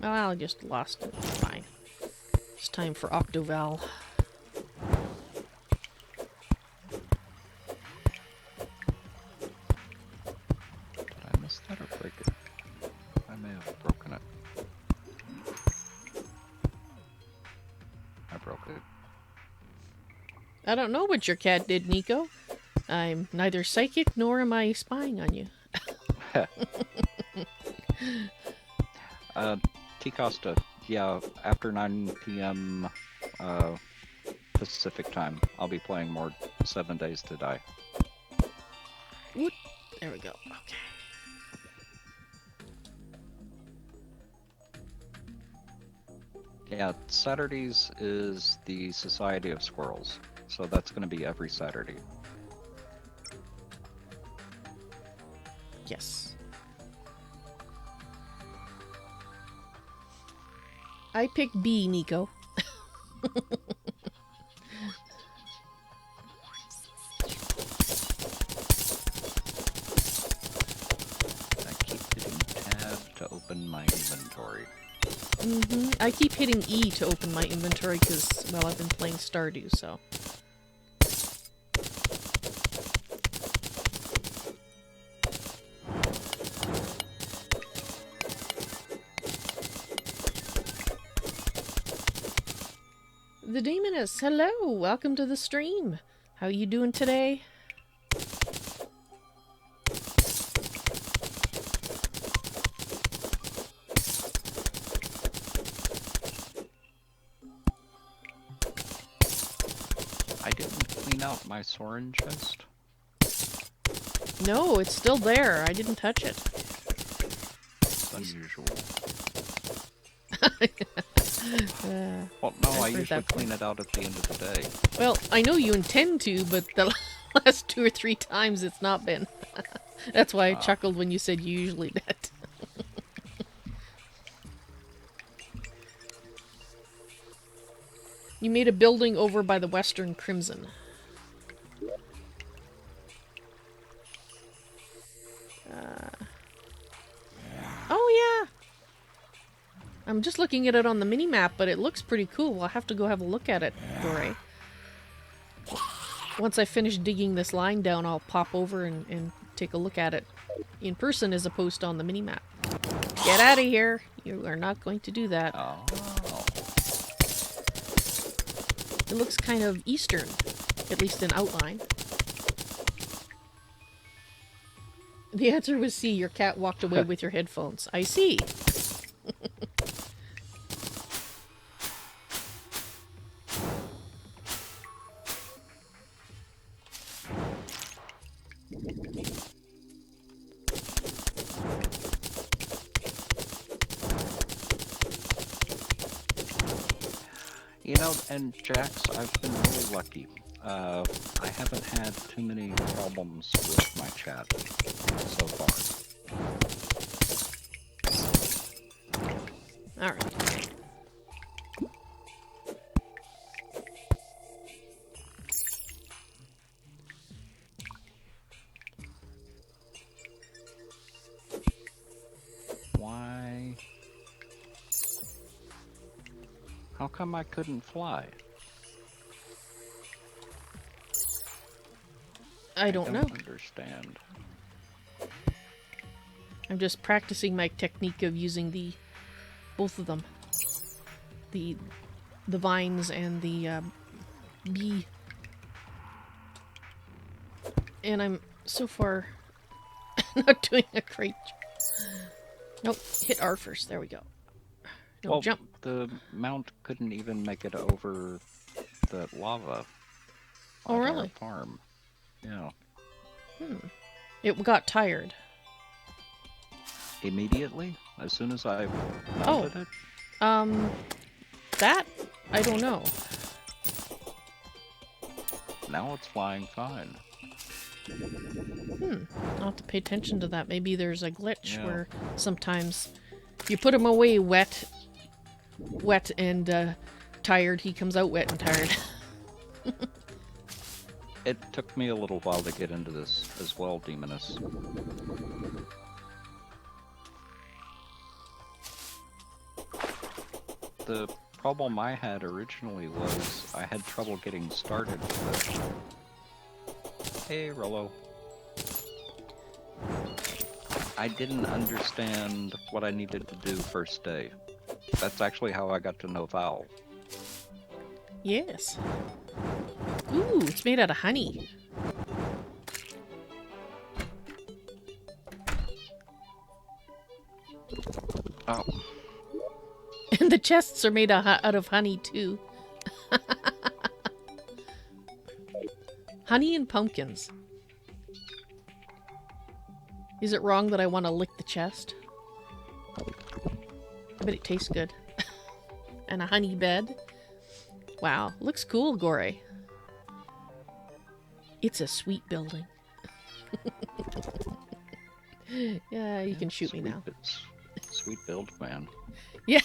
Well, I just lost it. It's fine. It's time for Octoval. Did I miss that or break it? I may have broken it. I broke it. I don't know what your cat did, Nico. I'm neither psychic nor am I spying on you. T. Costa, yeah, after 9 p.m. Pacific time, I'll be playing more 7 Days to Die. What? There we go. Okay. Yeah, Saturdays is the Society of Squirrels, so that's going to be every Saturday. Yes. I picked B, Nico. I keep hitting tab to open my inventory. I keep hitting E to open my inventory because, well, I've been playing Stardew, so. The Demoness, hello! Welcome to the stream. How you doing today? I didn't clean out my Soren chest. No, it's still there. I didn't touch it. It's unusual. Well, no, I usually clean it out at the end of the day. Well, I know you intend to, but the last 2 or 3 times it's not been. That's why I chuckled when you said you usually did. You made a building over by the Western Crimson. Oh, yeah! I'm just looking at it on the mini-map, but it looks pretty cool. I'll have to go have a look at it, Bore. Once I finish digging this line down, I'll pop over and take a look at it in person as opposed to on the mini-map. Get out of here! You are not going to do that. Oh. It looks kind of Eastern, at least in outline. The answer was C. Your cat walked away with your headphones. I see. You know, and Jax, I've been really lucky. I haven't had too many problems with my chat so far. Alright. Why? How come I couldn't fly? I don't know. Understand. I'm just practicing my technique of using both of them. The vines and the bee. And I'm so far not doing a great job. Nope, hit R first. There we go. No, well, jump. The mount couldn't even make it over the lava. Oh, really? Farm. Yeah. It got tired. Immediately? As soon as I mounted it? That? I don't know. Now it's flying fine. I'll have to pay attention to that. Maybe there's a glitch where sometimes you put him away wet and tired, he comes out wet and tired. It took me a little while to get into this as well, Demoness. The problem I had originally was I had trouble getting started with it. Hey, Rollo. I didn't understand what I needed to do first day. That's actually how I got to know Val. Yes. Ooh, it's made out of honey. Oh. And the chests are made out of honey, too. Honey and pumpkins. Is it wrong that I want to lick the chest? I bet it tastes good. And a honey bed. Wow, looks cool, Gore. It's a sweet building. Yeah, you can shoot me now. Sweet build, man. Yeah.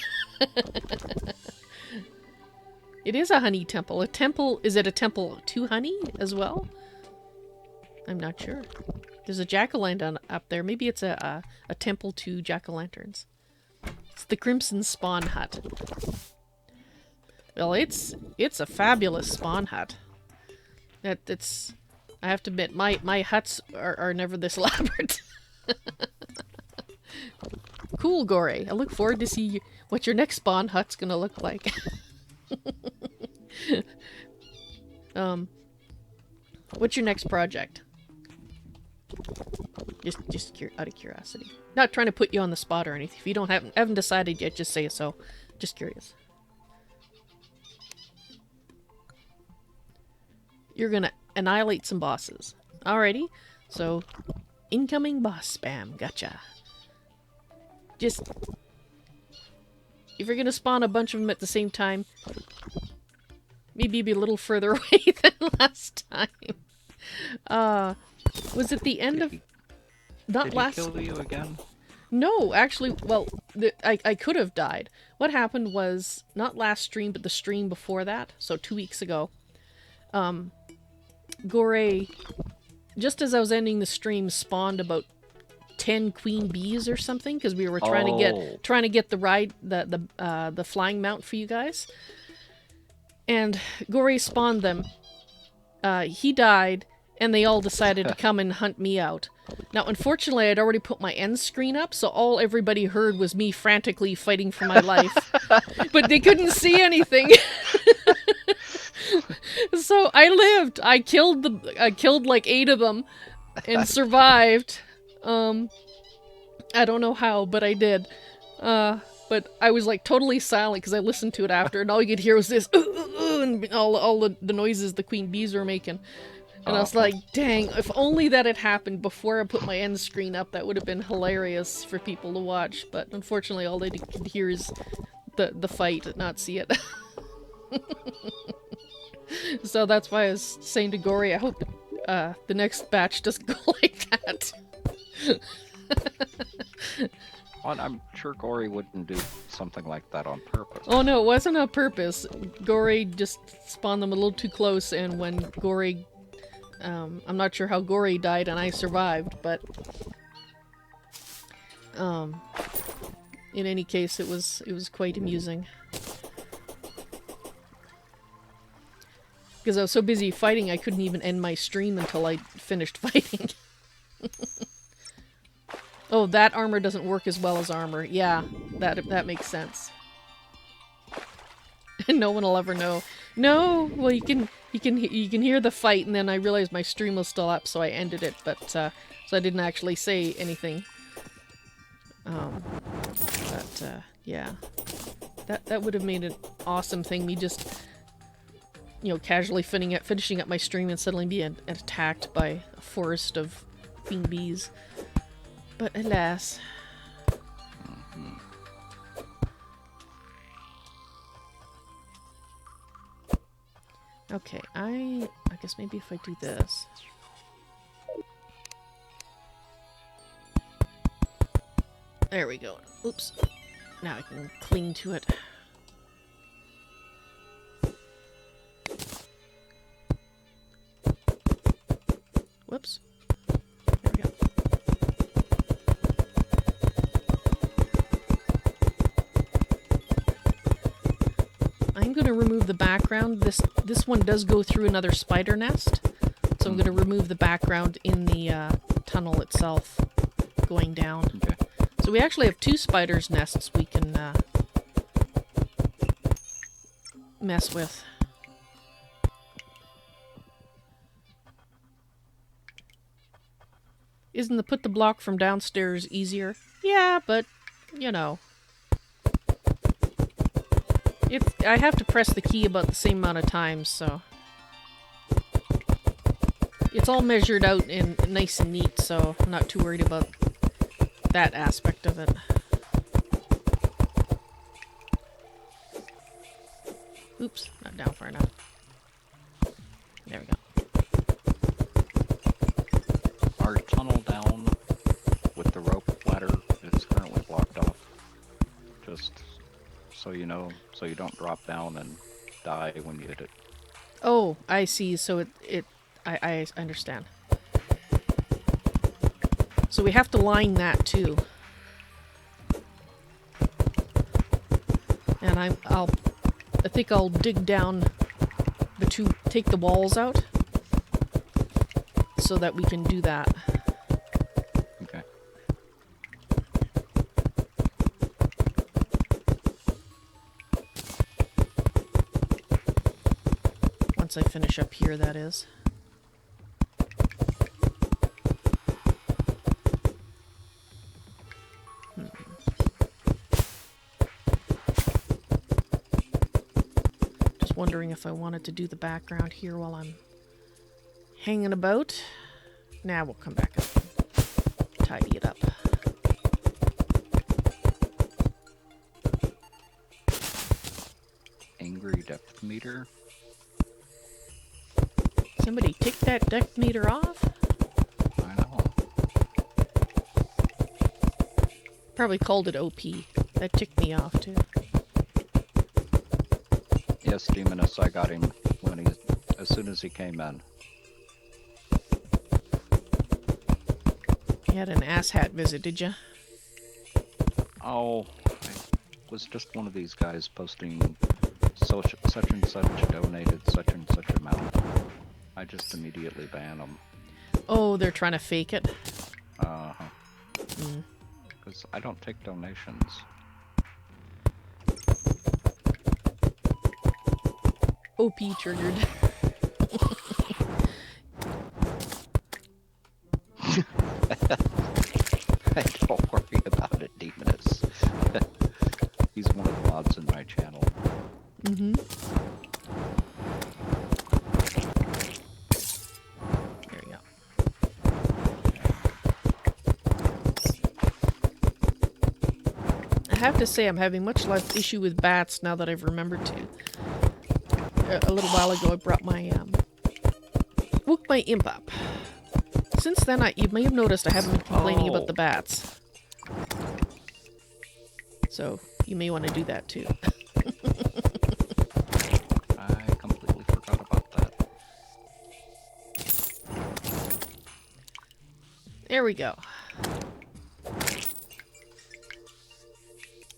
It is a honey temple. A temple, is it a temple to honey as well? I'm not sure. There's a jack-o'-lantern up there. Maybe it's a temple to jack-o'-lanterns. It's the Crimson Spawn Hut. Well, it's a fabulous spawn hut. It's I have to admit, my huts are never this elaborate. Cool, Gore. I look forward to see what your next spawn hut's gonna look like. What's your next project? Just out of curiosity. Not trying to put you on the spot or anything. If you haven't decided yet, just say so. Just curious. You're gonna annihilate some bosses. Alrighty. So, incoming boss spam. Gotcha. Just... if you're gonna spawn a bunch of them at the same time, maybe be a little further away than last time. Was it the end of... not last... Did he kill you again? No, actually, well, I could have died. What happened was, not last stream, but the stream before that, so 2 weeks ago, Gore, just as I was ending the stream, spawned about 10 queen bees or something, because we were trying to get the flying mount for you guys. And Gore spawned them. He died, and they all decided to come and hunt me out. Now, unfortunately, I'd already put my end screen up, so all everybody heard was me frantically fighting for my life. But they couldn't see anything. So I lived. I killed like 8 of them and survived. I don't know how, but I did. But I was like totally silent because I listened to it after, and all you could hear was this and all the noises the queen bees were making. And I was like, dang, if only that had happened before I put my end screen up, that would have been hilarious for people to watch. But unfortunately, all they could hear is the fight, not see it. So that's why I was saying to Gore, I hope the next batch doesn't go like that. Well, I'm sure Gore wouldn't do something like that on purpose. Oh no, it wasn't on purpose. Gore just spawned them a little too close, and when Gore... I'm not sure how Gore died and I survived, but... in any case, it was quite amusing. Because I was so busy fighting, I couldn't even end my stream until I finished fighting. Oh, that armor doesn't work as well as armor. Yeah, that makes sense. No one will ever know. No, well you can hear the fight, and then I realized my stream was still up, so I ended it. But so I didn't actually say anything. Yeah, that would have made an awesome thing. Me just, you know, casually finishing up my stream and suddenly being attacked by a forest of queen bees. But alas. Okay, I guess maybe if I do this. There we go. Oops. Now I can cling to it. I'm going to remove the background. This one does go through another spider nest. So I'm going to remove the background in the tunnel itself going down. Okay. So we actually have 2 spiders' nests we can mess with. Isn't the put the block from downstairs easier? Yeah, but, you know. I have to press the key about the same amount of times, so... It's all measured out and nice and neat, so I'm not too worried about that aspect of it. Oops, not down far enough. There we go. Our tunnel down with the rope ladder is currently blocked off. Just so you know, so you don't drop down and die when you hit it. Oh, I see. So I understand. So we have to line that too. And I think I'll dig down take the walls out so that we can do that. Okay. Once I finish up here, that is. Just wondering if I wanted to do the background here while I'm hanging about. Now we'll come back and tidy it up. Angry depth meter. Somebody take that depth meter off? I know. Probably called it OP. That ticked me off too. Yes, Demoness, I got him as soon as he came in. You had an asshat visit, did you? Oh, I was just one of these guys posting such and such donated such and such amount. I just immediately ban them. Oh, they're trying to fake it? Uh-huh. Because I don't take donations. OP triggered. Don't worry about it, Demoness. He's one of the mods in my channel. Mm-hmm. There we go. I have to say I'm having much less issue with bats now that I've remembered to. A little while ago I brought my woke my imp up. Since then you may have noticed I haven't been complaining about the bats. So you may want to do that too. I completely forgot about that. There we go.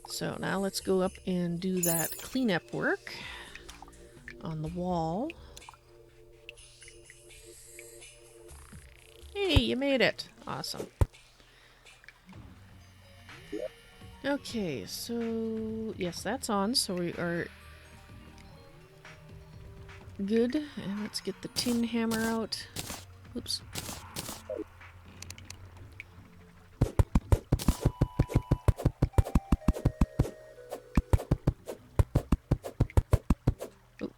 So now let's go up and do that cleanup work on the wall. Hey, you made it. Awesome. Okay, so yes, that's on, so we are good. And let's get the tin hammer out. Oops. Oh.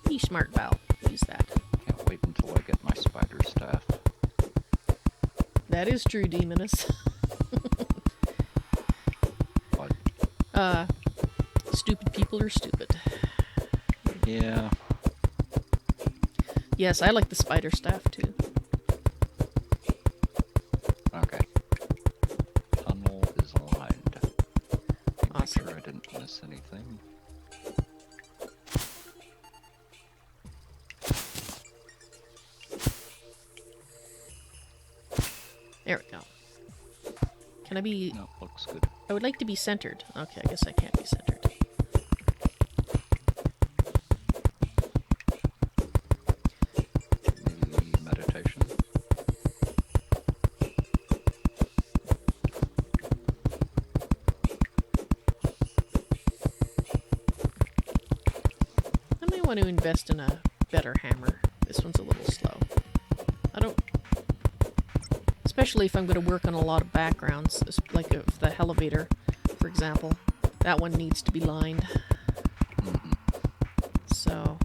Be smart, Val. Use that. Can't wait until I get my spider staff. That is true, Demoness. What? Stupid people are stupid. Yeah. Yes, I like the spider staff too. Okay. Tunnel is aligned. Awesome. Make sure I didn't miss anything. There we go. Can I be... No, looks good. I would like to be centered. Okay, I guess I can't be centered. want to invest in a better hammer. This one's a little slow. I don't... Especially if I'm going to work on a lot of backgrounds, like if the elevator, for example. That one needs to be lined. So,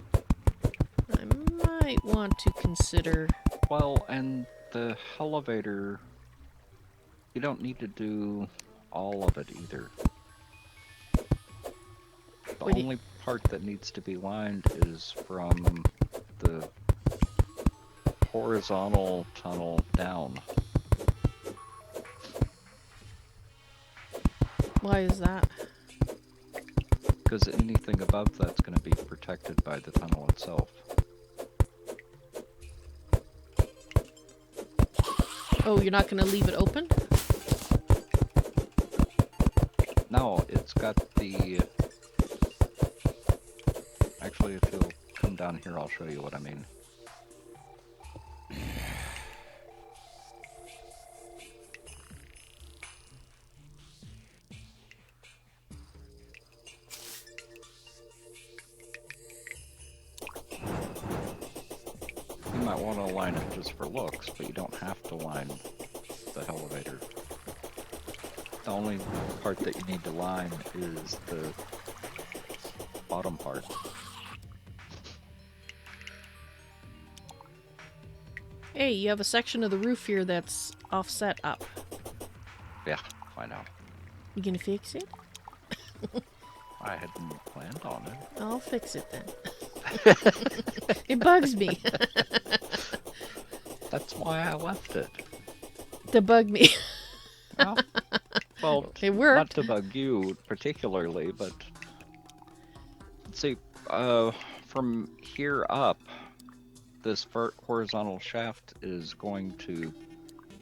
I might want to consider... Well, and the elevator, you don't need to do all of it either. The only part that needs to be lined is from the horizontal tunnel down. Why is that? Because anything above that's going to be protected by the tunnel itself. Oh, you're not going to leave it open? No, it's got the... Actually, if you'll come down here, I'll show you what I mean. You might want to line it just for looks, but you don't have to line the elevator. The only part that you need to line is the bottom part. Hey, you have a section of the roof here that's offset up. Yeah, I know. You gonna fix it? I hadn't planned on it. I'll fix it then. It bugs me. That's why I left it. To bug me. Well, it worked. Not to bug you particularly, but see, from here up, this horizontal shaft is going to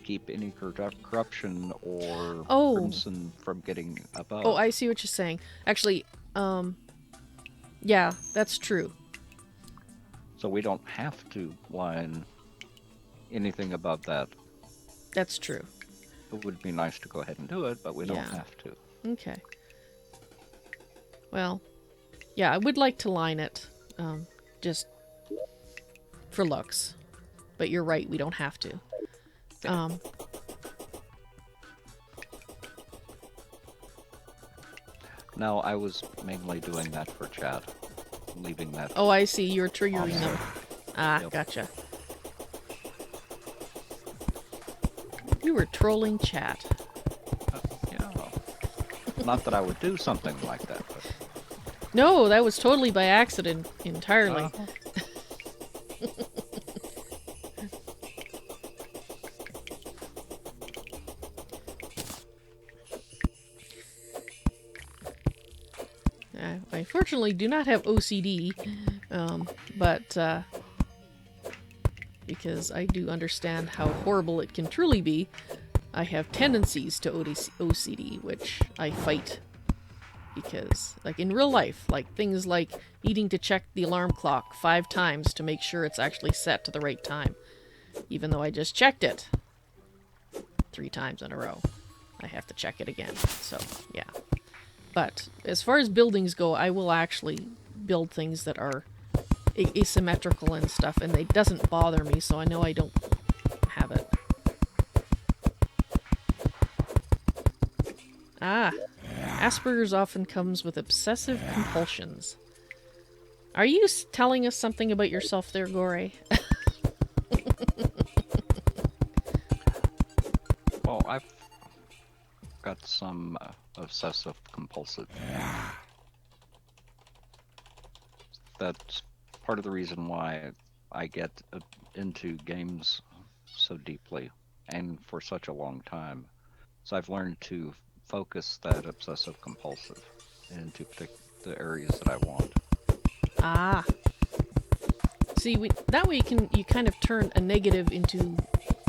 keep any corruption or crimson from getting above. Oh, I see what you're saying. Actually, yeah, that's true. So we don't have to line anything above that. That's true. It would be nice to go ahead and do it, but we don't have to. Okay. Well, yeah, I would like to line it, just for looks. But you're right, we don't have to. No, I was mainly doing that for chat. Leaving that. Oh, I see. You're triggering them. Ah, Yep. Gotcha. You were trolling chat. Yeah. Not that I would do something like that, but... No, that was totally by accident, entirely. I unfortunately do not have OCD, but because I do understand how horrible it can truly be, I have tendencies to OCD, which I fight. Because, like in real life, like things like needing to check the alarm clock 5 times to make sure it's actually set to the right time. Even though I just checked it 3 times in a row. I have to check it again, so yeah. But as far as buildings go, I will actually build things that are asymmetrical and stuff, and it doesn't bother me, so I know I don't have it. Ah, Asperger's often comes with obsessive compulsions. Are you telling us something about yourself there, Gore? Well, I've got some obsessive compulsive. That's part of the reason why I get into games so deeply and for such a long time. So I've learned to focus that obsessive compulsive into the areas that I want. Ah. See, that way you kind of turn a negative into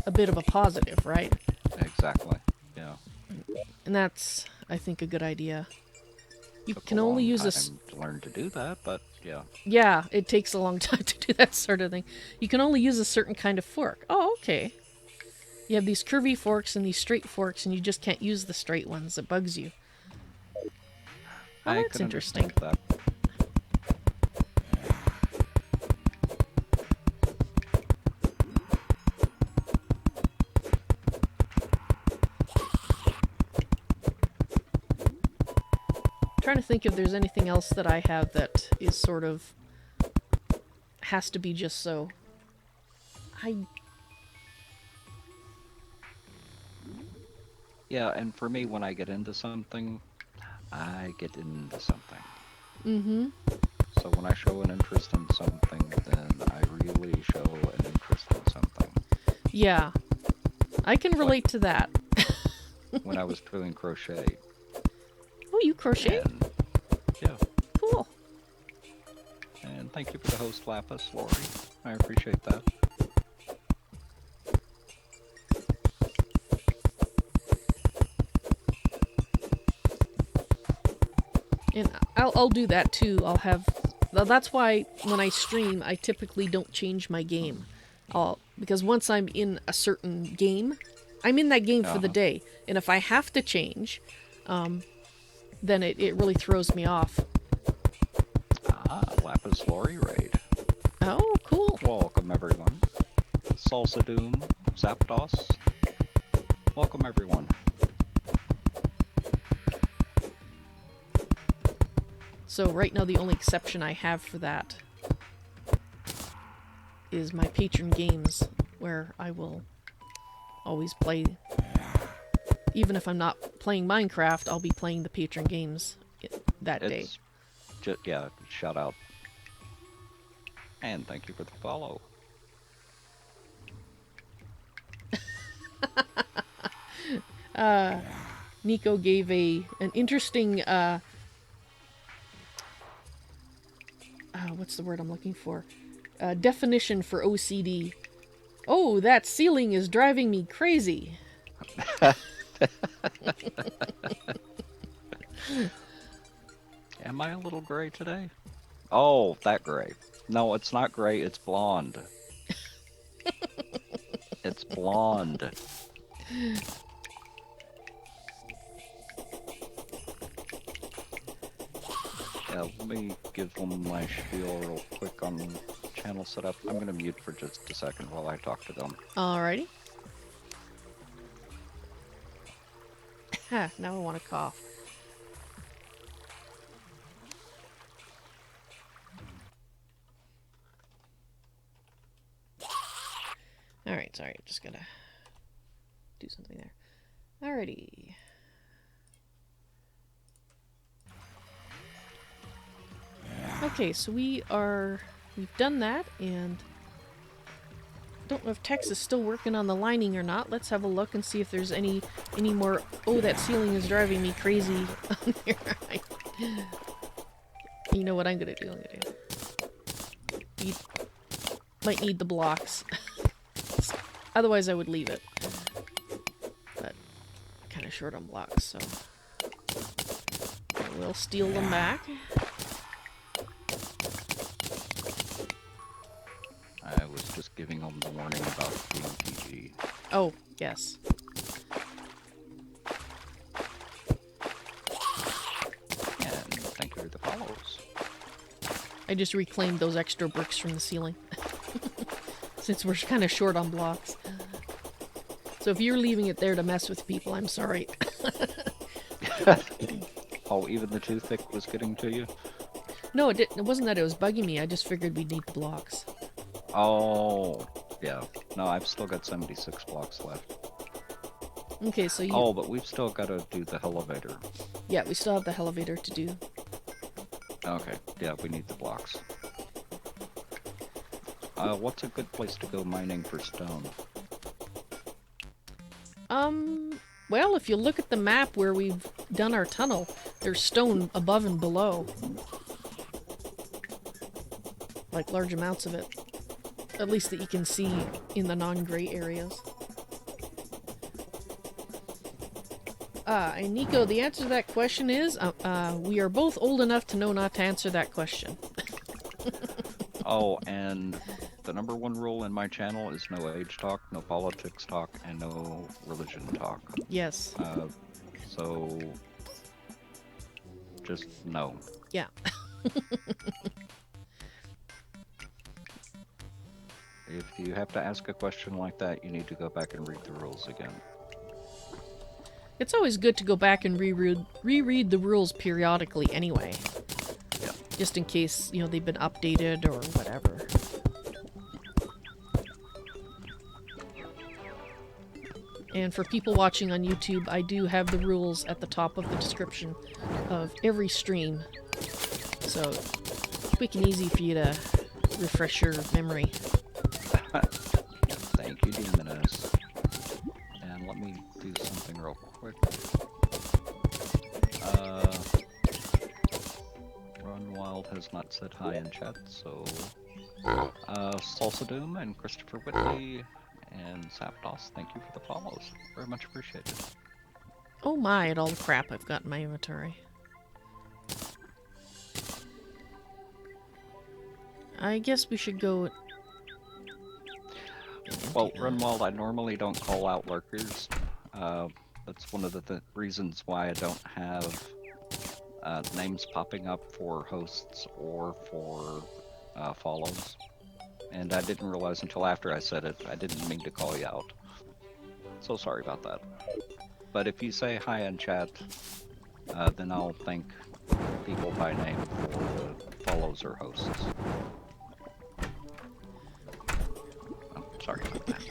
a bit of a positive, right? Exactly. Yeah. And that's, I think, a good idea. You can only use to learn to do that, but yeah. Yeah, it takes a long time to do that sort of thing. You can only use a certain kind of fork. Oh, okay. You have these curvy forks and these straight forks, and you just can't use the straight ones. It bugs you. Oh, that's interesting. That. trying to think if there's anything else that I have that is sort of has to be just so. Yeah, and for me, when I get into something, I get into something. Mm-hmm. So when I show an interest in something, then I really show an interest in something. Yeah. I can relate to that. When I was doing crochet. Oh, you crochet? And yeah. Cool. And thank you for the host, Lapis, Lori. I appreciate that. And I'll do that too. I'll have... That's why when I stream, I typically don't change my game. Because once I'm in a certain game, I'm in that game for the day. And if I have to change, then it really throws me off. Lapis Lori raid. Oh, cool. Welcome, everyone. Salsa Doom, Zapdos. Welcome, everyone. So right now the only exception I have for that is my patron games, where I will always play. Even if I'm not playing Minecraft, I'll be playing the patron games that day. Yeah, shout out. And thank you for the follow. Nico gave an interesting what's the word I'm looking for? Definition for OCD. Oh, that ceiling is driving me crazy. Am I a little gray today? Oh, that gray. No, it's not gray, it's blonde. It's blonde. Yeah, let me give them my spiel real quick on channel setup. I'm going to mute for just a second while I talk to them. Alrighty. Now I want to cough. Alright, sorry, just gotta do something there. Alrighty. Okay, so we've done that, and don't know if Tex is still working on the lining or not. Let's have a look and see if there's any more. Oh, that ceiling is driving me crazy. You know what I'm gonna do? You might need the blocks. Otherwise, I would leave it. But I'm kind of short on blocks, so we'll steal them back. I was just giving them the warning about being PG. Oh, yes. And thank you for the follows. I just reclaimed those extra bricks from the ceiling. Since we're kind of short on blocks. So if you're leaving it there to mess with people, I'm sorry. Oh, even the toothpick was getting to you? No, it didn't. It wasn't that it was bugging me. I just figured we'd need the blocks. Oh, yeah. No, I've still got 76 blocks left. Okay, so you... Oh, but we've still got to do the elevator. Yeah, we still have the elevator to do. Okay, yeah, we need the blocks. What's a good place to go mining for stone? Well, if you look at the map where we've done our tunnel, there's stone above and below. Like large amounts of it. At least that you can see in the non-gray areas. And Nico, the answer to that question is, we are both old enough to know not to answer that question. Oh, and the #1 rule in my channel is no age talk, no politics talk, and no religion talk. Yes. So, just no. Yeah. If you have to ask a question like that, you need to go back and read the rules again. It's always good to go back and reread the rules periodically anyway. Yeah. Just in case, you know, they've been updated or whatever. And for people watching on YouTube, I do have the rules at the top of the description of every stream. So, quick and easy for you to refresh your memory. Thank you, Demoness. And let me do something real quick. Run Wild has not said hi in chat, so... Salsa Doom and Christopher Whitley and Sapdos, thank you for the follows. Very much appreciated. Oh my, at all the crap I've got in my inventory. I guess we should go... Well, Run Wild, I normally don't call out lurkers. That's one of the reasons why I don't have names popping up for hosts or for follows. And I didn't realize until after I said it, I didn't mean to call you out. So sorry about that. But if you say hi in chat, then I'll thank people by name for the follows or hosts. Oh, sorry about that.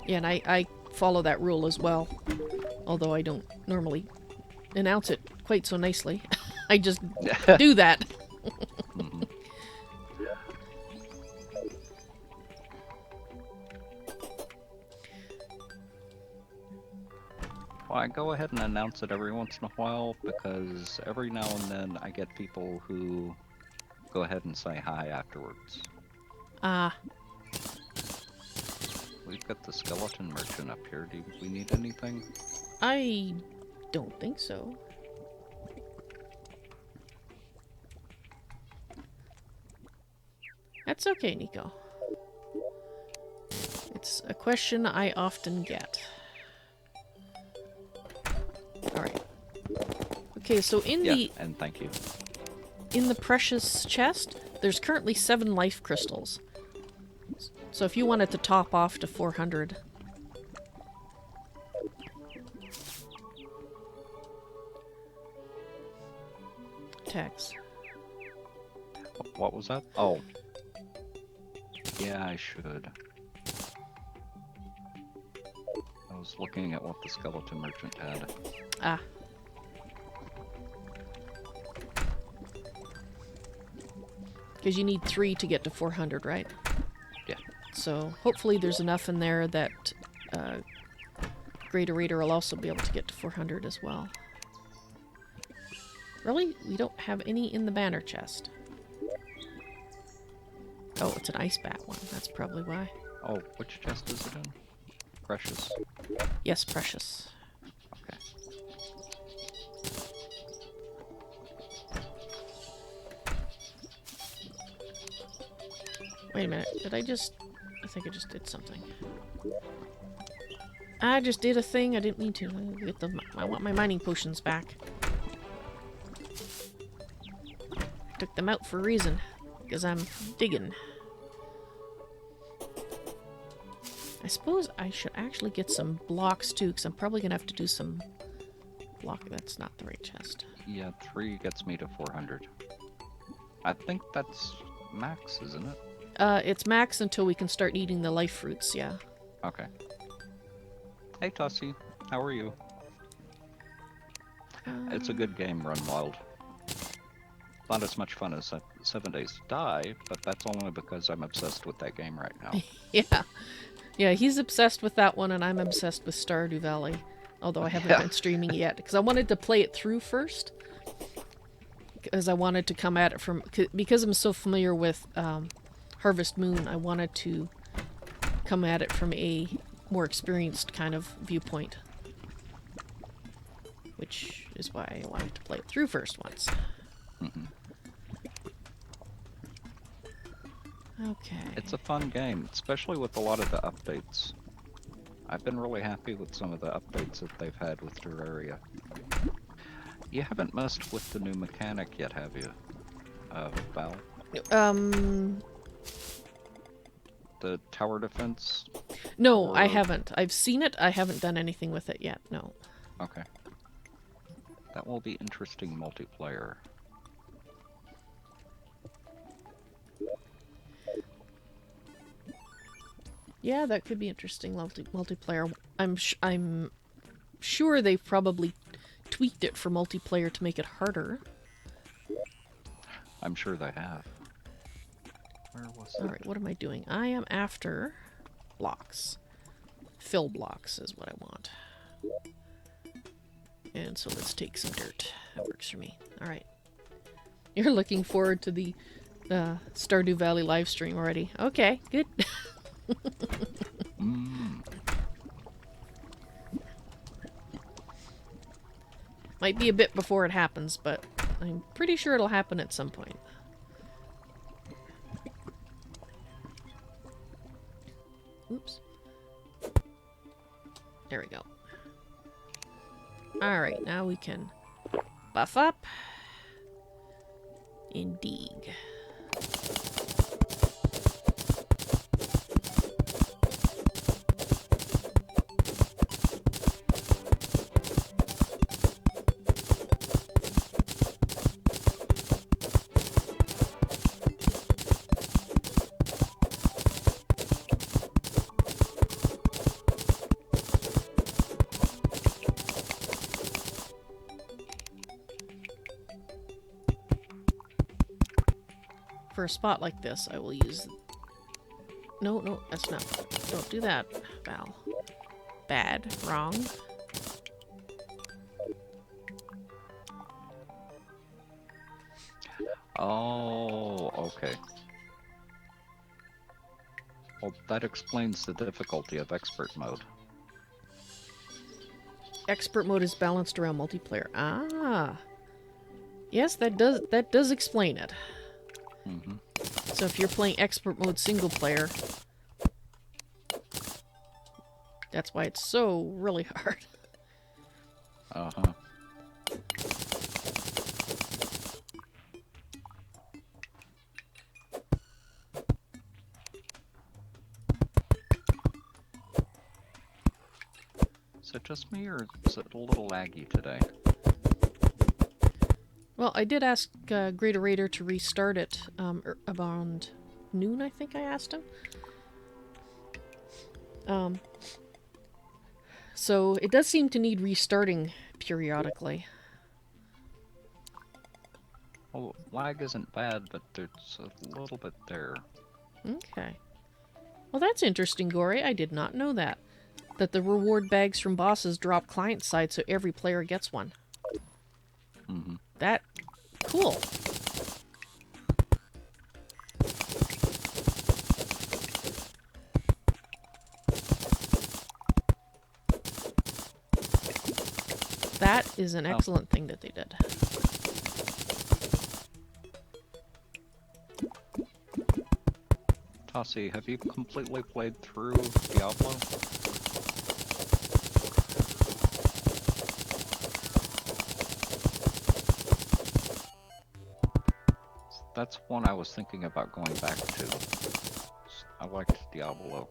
Yeah, and I follow that rule as well. Although I don't normally announce it quite so nicely. I just do that. Well, I go ahead and announce it every once in a while because every now and then I get people who go ahead and say hi afterwards. Ah. We've got the skeleton merchant up here. Do we need anything? I don't think so. That's okay, Nico. It's a question I often get. Alright. Okay, so and thank you. In the precious chest, there's currently 7 life crystals. So if you wanted to top off to 400... Tags. What was that? Oh. Yeah, I should. I was looking at what the skeleton merchant had. Ah. Because you need 3 to get to 400, right? Yeah. So hopefully there's enough in there that Greater Raider will also be able to get to 400 as well. Really? We don't have any in the banner chest. Oh, it's an ice bat one. That's probably why. Oh, which chest is it in? Precious. Yes, precious. Okay. Wait a minute. Did I just... I think I just did something. I just did a thing I didn't mean to. I want my mining potions back. I took them out for a reason. Because I'm digging. I suppose I should actually get some blocks too, because I'm probably going to have to do some block. That's not the right chest. Yeah, 3 gets me to 400. I think that's max, isn't it? It's max until we can start eating the life fruits, yeah. Okay. Hey, Tussie. How are you? It's a good game, Run Wild. Not as much fun as 7 Days to Die, but that's only because I'm obsessed with that game right now. Yeah. Yeah, he's obsessed with that one, and I'm obsessed with Stardew Valley. Although I haven't been streaming yet, because I wanted to play it through first. Because I wanted to come at it from... Because I'm so familiar with Harvest Moon, I wanted to come at it from a more experienced kind of viewpoint. Which is why I wanted to play it through first once. Mm-hmm. Okay. It's a fun game, especially with a lot of the updates. I've been really happy with some of the updates that they've had with Terraria. You haven't messed with the new mechanic yet, have you? Val? The tower defense? No, Or... I haven't. I've seen it. I haven't done anything with it yet. No. Okay. That will be interesting multiplayer. Yeah, that could be interesting multiplayer. I'm sure they've probably tweaked it for multiplayer to make it harder. I'm sure they have. Where was All right, what am I doing? I am after blocks. Fill blocks is what I want. And so let's take some dirt. That works for me. All right. You're looking forward to the Stardew Valley live stream already. Okay, good. Might be a bit before it happens, but I'm pretty sure it'll happen at some point. Oops. There we go. Alright, now we can buff up and dig. For a spot like this, I will use... No, that's not... Don't do that, Val. Bad. Wrong. Oh, okay. Well, that explains the difficulty of expert mode. Expert mode is balanced around multiplayer. Ah. Yes, that does explain it. Mm-hmm. So if you're playing expert mode single player, that's why it's so really hard. Uh-huh. Is it just me, or is it a little laggy today? Well, I did ask Greater Raider to restart it around noon, I think I asked him. So it does seem to need restarting periodically. Well, lag isn't bad, but there's a little bit there. Okay. Well, that's interesting, Gory. I did not know that. That the reward bags from bosses drop client-side so every player gets one. Mm-hmm. That... cool. That is an excellent thing that they did. Tossie, have you completely played through Diablo? That's one I was thinking about going back to. I liked Diablo.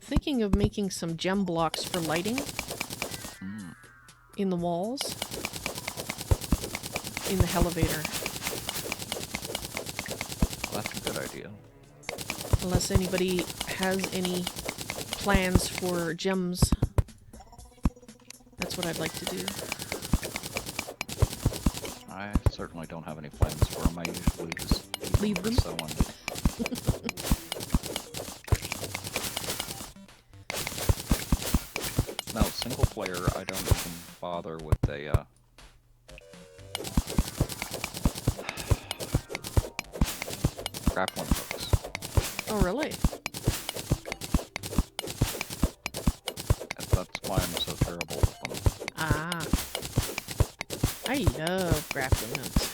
Thinking of making some gem blocks for lighting in the walls, in the elevator. Well, that's a good idea. Unless anybody has any plans for gems, that's what I'd like to do. I certainly don't have any plans for them. I usually just leave them. Someone. No, single player, I don't even bother with a, grappling hooks. Oh, really? That's why I'm so terrible with them. Ah. I love grappling hooks.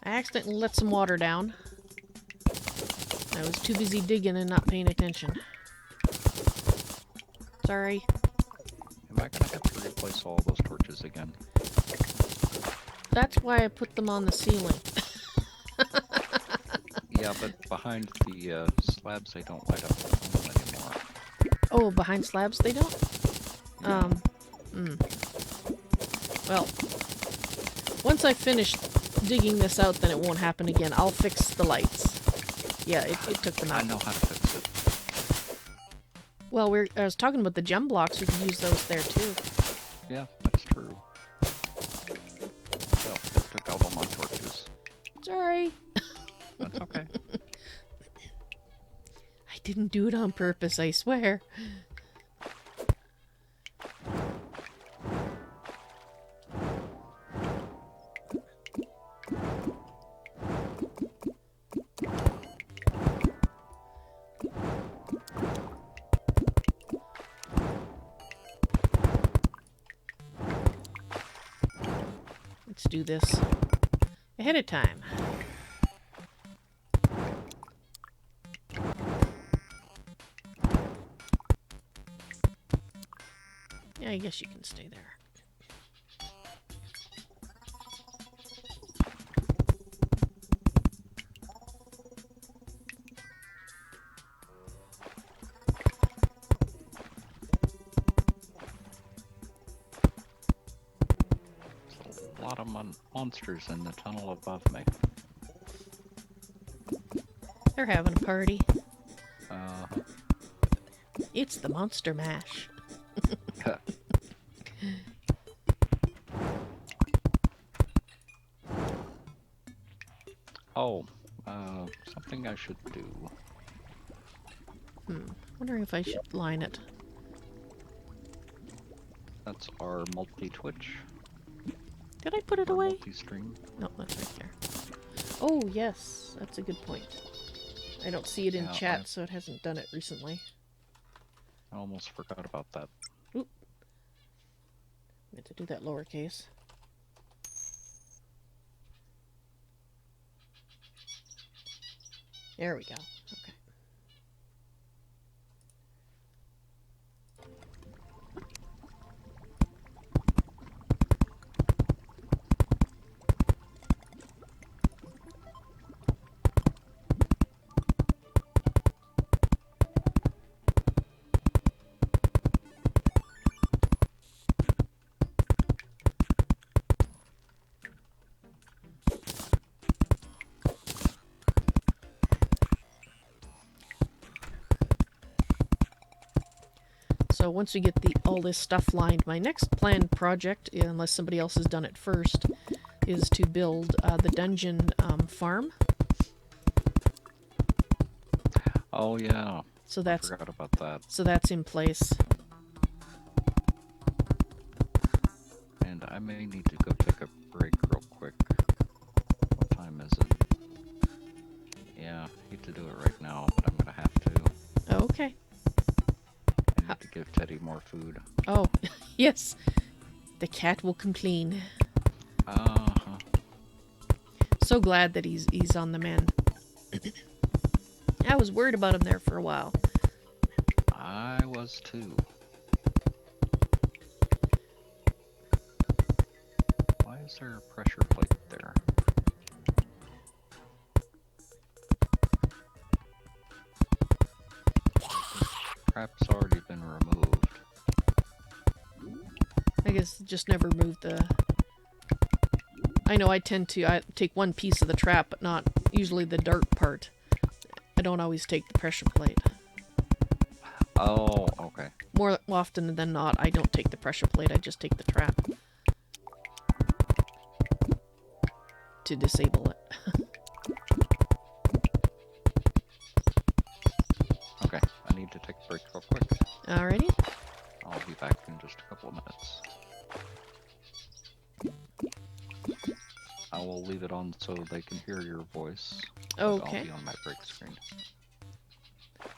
I accidentally let some water down. I was too busy digging and not paying attention. Sorry. Am I gonna have to replace all those torches again? That's why I put them on the ceiling. Yeah, but behind the slabs, they don't light up anymore. Oh, behind slabs they don't? Yeah. Well, once I finish digging this out, then it won't happen again. I'll fix the lights. Yeah, it took them out. I know how to fix it. Well, I was talking about the gem blocks. We could use those there too. Yeah, that's true. Well, they took out all my torches. Sorry. That's okay. I didn't do it on purpose, I swear. Let's do this ahead of time. Yeah, I guess you can stay there. There's a lot of monsters in the tunnel above me. They're having a party. Uh-huh. It's the Monster Mash. Oh, something I should do. Wondering if I should line it. That's our multi-twitch. Did I put it Or away? multi-stream. No, that's right there. Oh, yes. That's a good point. I don't see it in chat, so it hasn't done it recently. I almost forgot about that. Oop. I meant to do that lowercase. There we go. Okay. So once we get all this stuff lined, my next planned project, unless somebody else has done it first, is to build the dungeon farm. Oh yeah. So I forgot about that. So that's in place. And I may need to go take a break real quick. What time is it? Yeah, I hate to do it right now, but I'm gonna have to. Okay. I need to give Teddy more food. Oh, yes. The cat will complain. Uh-huh. So glad that he's on the mend. I was worried about him there for a while. I was too. Why is there a pressure plate there? Crap's already been removed. I guess just never moved the... I know I tend to take one piece of the trap, but not usually the dark part. I don't always take the pressure plate. Oh, okay. More often than not, I don't take the pressure plate, I just take the trap. To disable it. Okay, I need to take a break real quick. Alrighty. I'll be back in just a couple of minutes. I will leave it on so they can hear your voice. Okay. I'll be on my break screen. So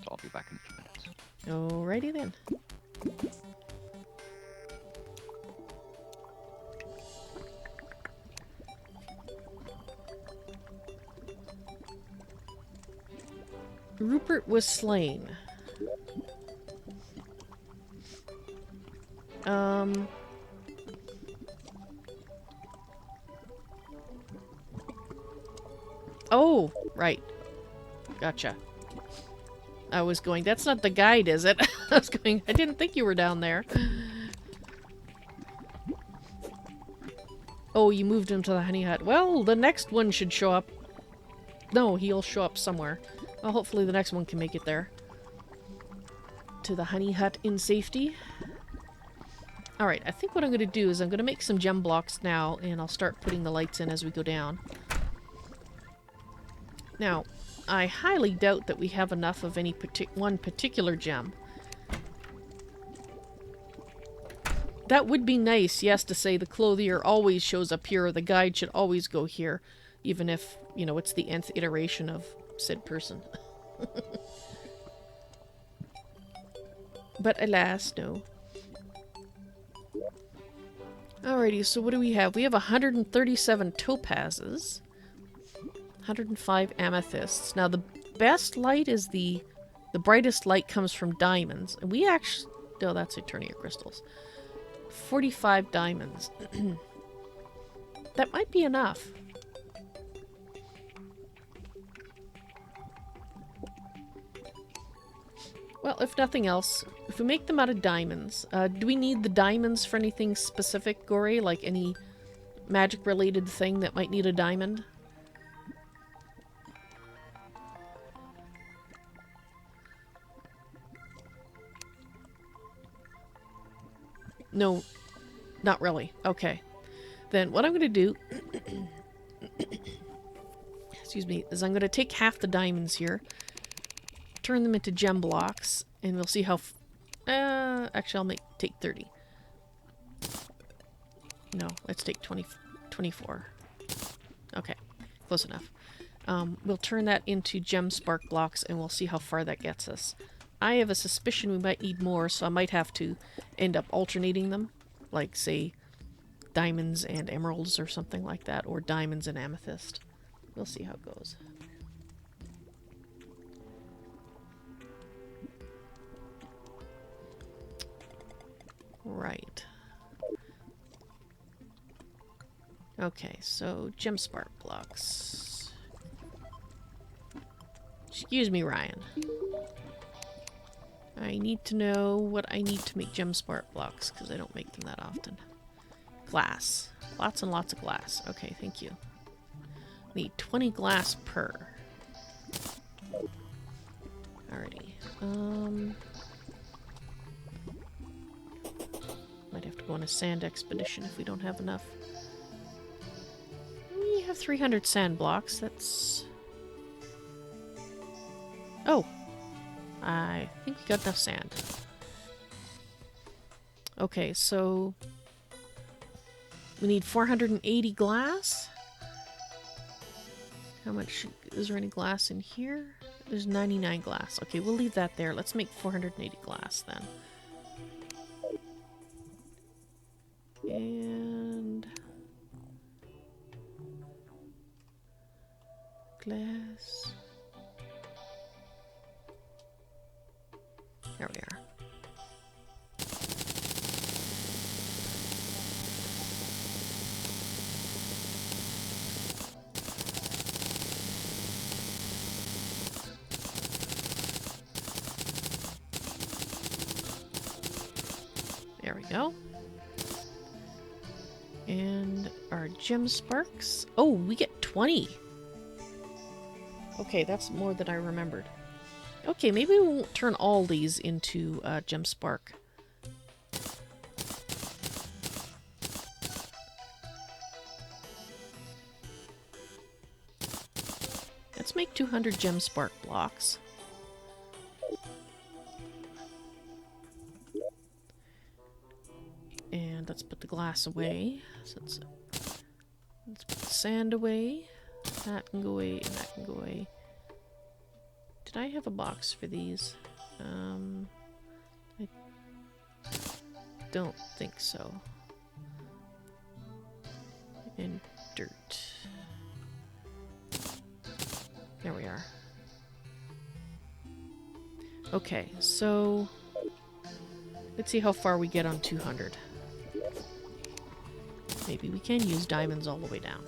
I'll be back in a few minutes. Alrighty then. Rupert was slain. Oh, right. Gotcha. I was going, that's not the guide, is it? I was going, I didn't think you were down there. Oh, you moved him to the honey hut. Well, the next one should show up. No, he'll show up somewhere. Well, hopefully the next one can make it there. To the honey hut in safety. Alright, I think what I'm going to do is I'm going to make some gem blocks now, and I'll start putting the lights in as we go down. Now, I highly doubt that we have enough of any one particular gem. That would be nice, yes, to say the clothier always shows up here, or the guide should always go here, even if, you know, it's the nth iteration of said person. But alas, no. Alrighty, so what do we have? We have 137 topazes, 105 amethysts. Now the best light is the brightest light comes from diamonds. And we actually... Oh, that's Eternia crystals. 45 diamonds. That might be enough. Well, if nothing else, if we make them out of diamonds, do we need the diamonds for anything specific, Gory? Like any magic-related thing that might need a diamond? No, not really. Okay. Then what I'm going to do... excuse me, is I'm going to take half the diamonds here, turn them into gem blocks, and we'll see how... actually, I'll take 30. No, let's take 24. Okay, close enough. We'll turn that into gem spark blocks, and we'll see how far that gets us. I have a suspicion we might need more, so I might have to end up alternating them. Like, say, diamonds and emeralds or something like that, or diamonds and amethyst. We'll see how it goes. Right. Okay, so gem spark blocks. Excuse me, Ryan. I need to know what I need to make gem spark blocks, because I don't make them that often. Glass. Lots and lots of glass. Okay, thank you. Need 20 glass per. Alrighty. Might have to go on a sand expedition if we don't have enough. We have 300 sand blocks. That's... Oh! I think we got enough sand. Okay, so... we need 480 glass? How much... is there any glass in here? There's 99 glass. Okay, we'll leave that there. Let's make 480 glass then. And... glass... there we are. There we go. And our gem sparks. Oh, we get 20. Okay, that's more than I remembered. Okay, maybe we won't turn all these into gem spark. Let's make 200 gem spark blocks. And let's put the glass away. So let's put the sand away. That can go away, and that can go away. Did I have a box for these? I don't think so. And dirt. There we are. Okay, so let's see how far we get on 200. Maybe we can use diamonds all the way down.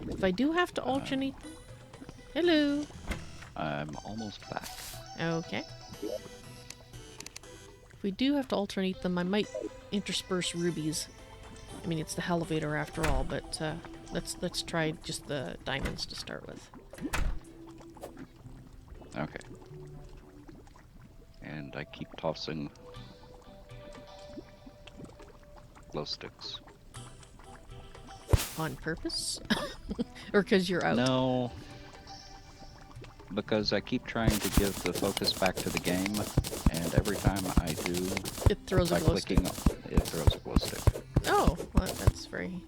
If I do have to alternate... Hello! I'm almost back. Okay. If we do have to alternate them, I might intersperse rubies. I mean, it's the elevator after all, but let's try just the diamonds to start with. Okay. And I keep tossing glow sticks. On purpose? Or because you're out? No. Because I keep trying to give the focus back to the game, and every time I do, It throws a glow stick. It throws a glow stick. Oh, well, that's very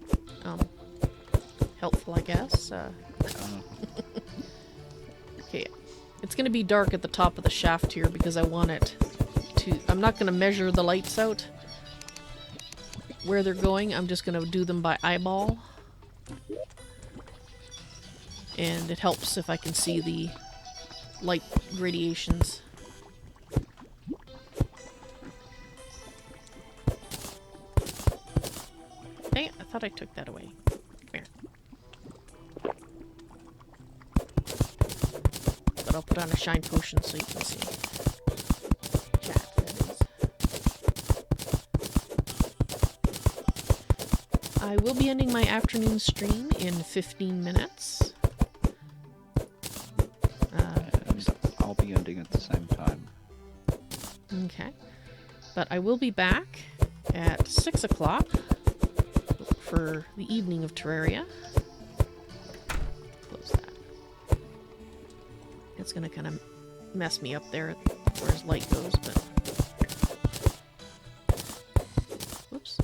helpful, I guess. Okay, it's going to be dark at the top of the shaft here because I want it to... I'm not going to measure the lights out where they're going. I'm just going to do them by eyeball. And it helps if I can see the light gradations. Dang it, I thought I took that away. Come here. But I'll put on a shine potion so you can see. Chat, that is. I will be ending my afternoon stream in 15 minutes. And I'll be ending at the same time. Okay. But I will be back at 6 o'clock for the evening of Terraria. Close that. It's gonna kind of mess me up there where his light goes, but... Whoops.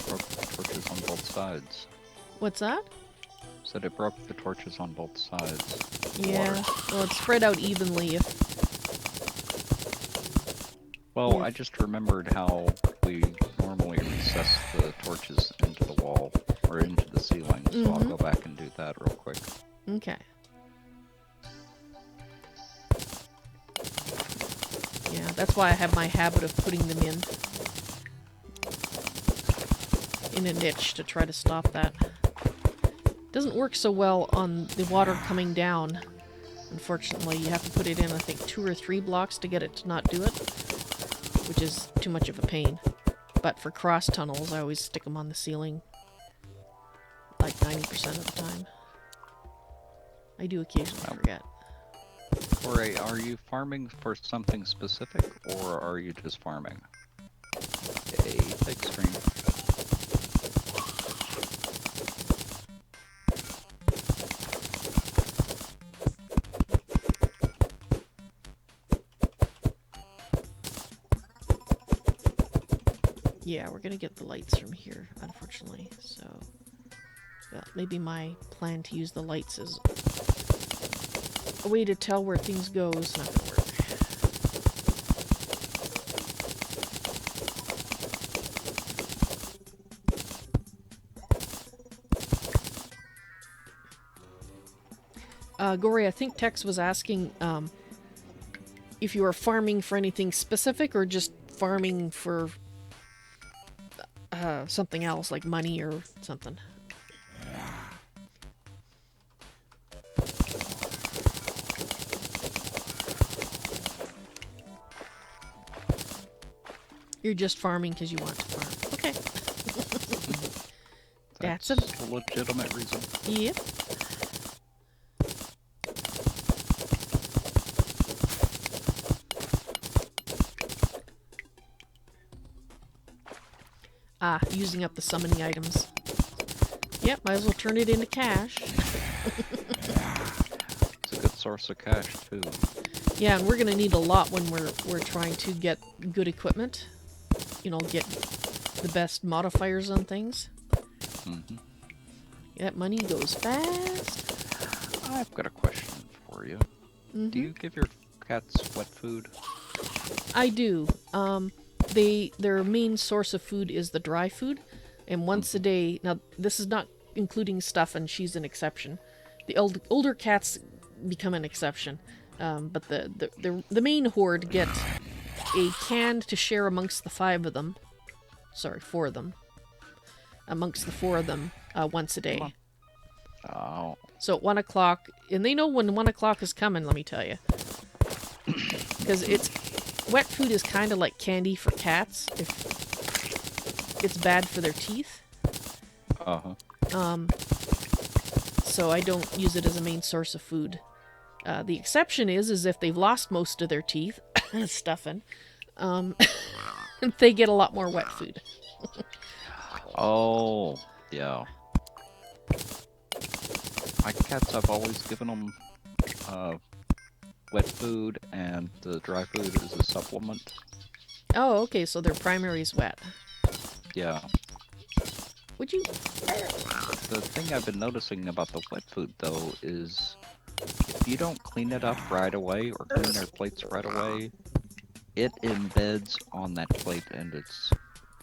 Broke the torches on both sides. What's that? Said it broke the torches on both sides. Yeah. Well, it's spread out evenly if... Well, Yeah. I just remembered how we normally recess the torches into the wall, or into the ceiling, so I'll go back and do that real quick. Okay. Yeah, that's why I have my habit of putting them in a niche to try to stop that. Doesn't work so well on the water coming down. Unfortunately, you have to put it in, I think, 2 or 3 blocks to get it to not do it, which is too much of a pain. But for cross tunnels, I always stick them on the ceiling, like 90% of the time. I do occasionally forget. Ray, are you farming for something specific, or are you just farming? A big stream. Yeah, we're gonna get the lights from here, unfortunately, so... Well, maybe my plan to use the lights as a way to tell where things go is not gonna work. Gory, I think Tex was asking if you are farming for anything specific or just farming for something else, like money or something. You're just farming because you want to farm. Okay. That's a legitimate reason. Yep. Ah, using up the summoning items. Yep, might as well turn it into cash. It's a good source of cash, too. Yeah, and we're gonna need a lot when we're trying to get good equipment. You know, get the best modifiers on things. Mm-hmm. That money goes fast. I've got a question for you. Mm-hmm. Do you give your cats wet food? I do. Their main source of food is the dry food, and once a day. Now, this is not including Stuff, and she's an exception. The older cats become an exception, but the main horde get a can to share amongst the 5 of them. Sorry, 4 of them. Amongst the 4 of them, once a day. Oh. So at 1 o'clock, and they know when 1 o'clock is coming, let me tell you. Because wet food is kind of like candy for cats. If it's bad for their teeth. So I don't use it as a main source of food. The exception is if they've lost most of their teeth, stuffing, they get a lot more wet food. Oh, yeah. My cats, I've always given them wet food, and the dry food is a supplement. Oh, okay, so their primary is wet. Yeah. Would you? The thing I've been noticing about the wet food, though, is if you don't clean it up right away or clean their plates right away, it embeds on that plate, and it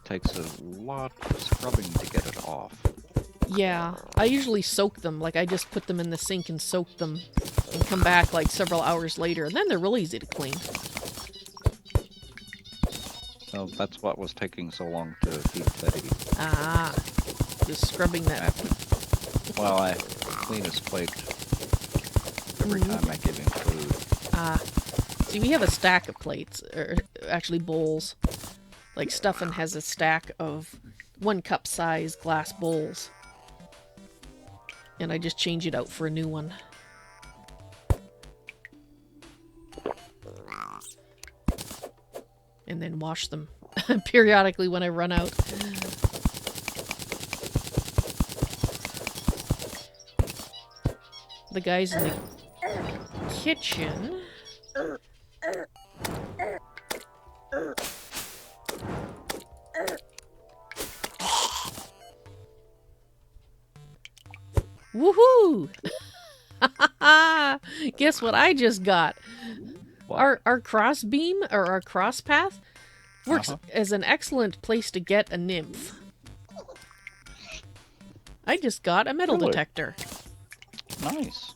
takes a lot of scrubbing to get it off. Yeah, I usually soak them. Like, I just put them in the sink and soak them and come back, like, several hours later, and then they're really easy to clean. So that's what was taking so long to feed Teddy. Ah, just scrubbing that. Well, I clean his plate every time I give him food. Ah, see, we have a stack of plates, or actually bowls. Like, Stuffin has a stack of 1 cup size glass bowls. And I just change it out for a new one. And then wash them periodically when I run out. The guys in the kitchen. Woohoo! Guess what I just got? What? Our cross beam, or our cross path, works as an excellent place to get a nymph. I just got a metal detector. Nice.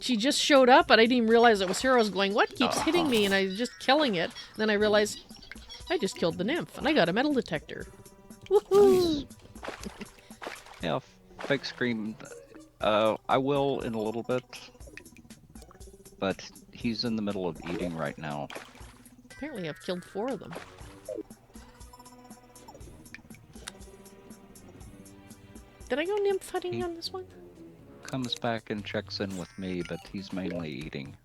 She just showed up, but I didn't even realize it was her. I was going, what keeps hitting me? And I was just killing it. And then I realized I just killed the nymph, and I got a metal detector. Woohoo! Nice. Yeah, fake scream. I will in a little bit, but he's in the middle of eating right now. Apparently I've killed 4 of them. Did I go nymph hunting on this one? Comes back and checks in with me, but he's mainly eating.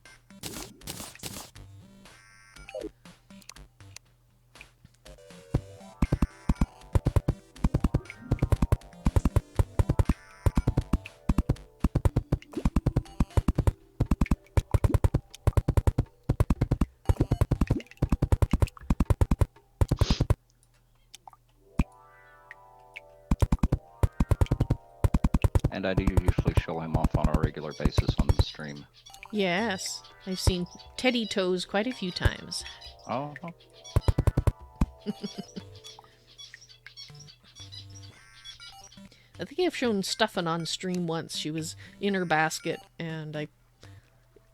And I do usually show him off on a regular basis on the stream. Yes, I've seen Teddy Toes quite a few times. Oh. I think I've shown Stuffin on stream once. She was in her basket, and I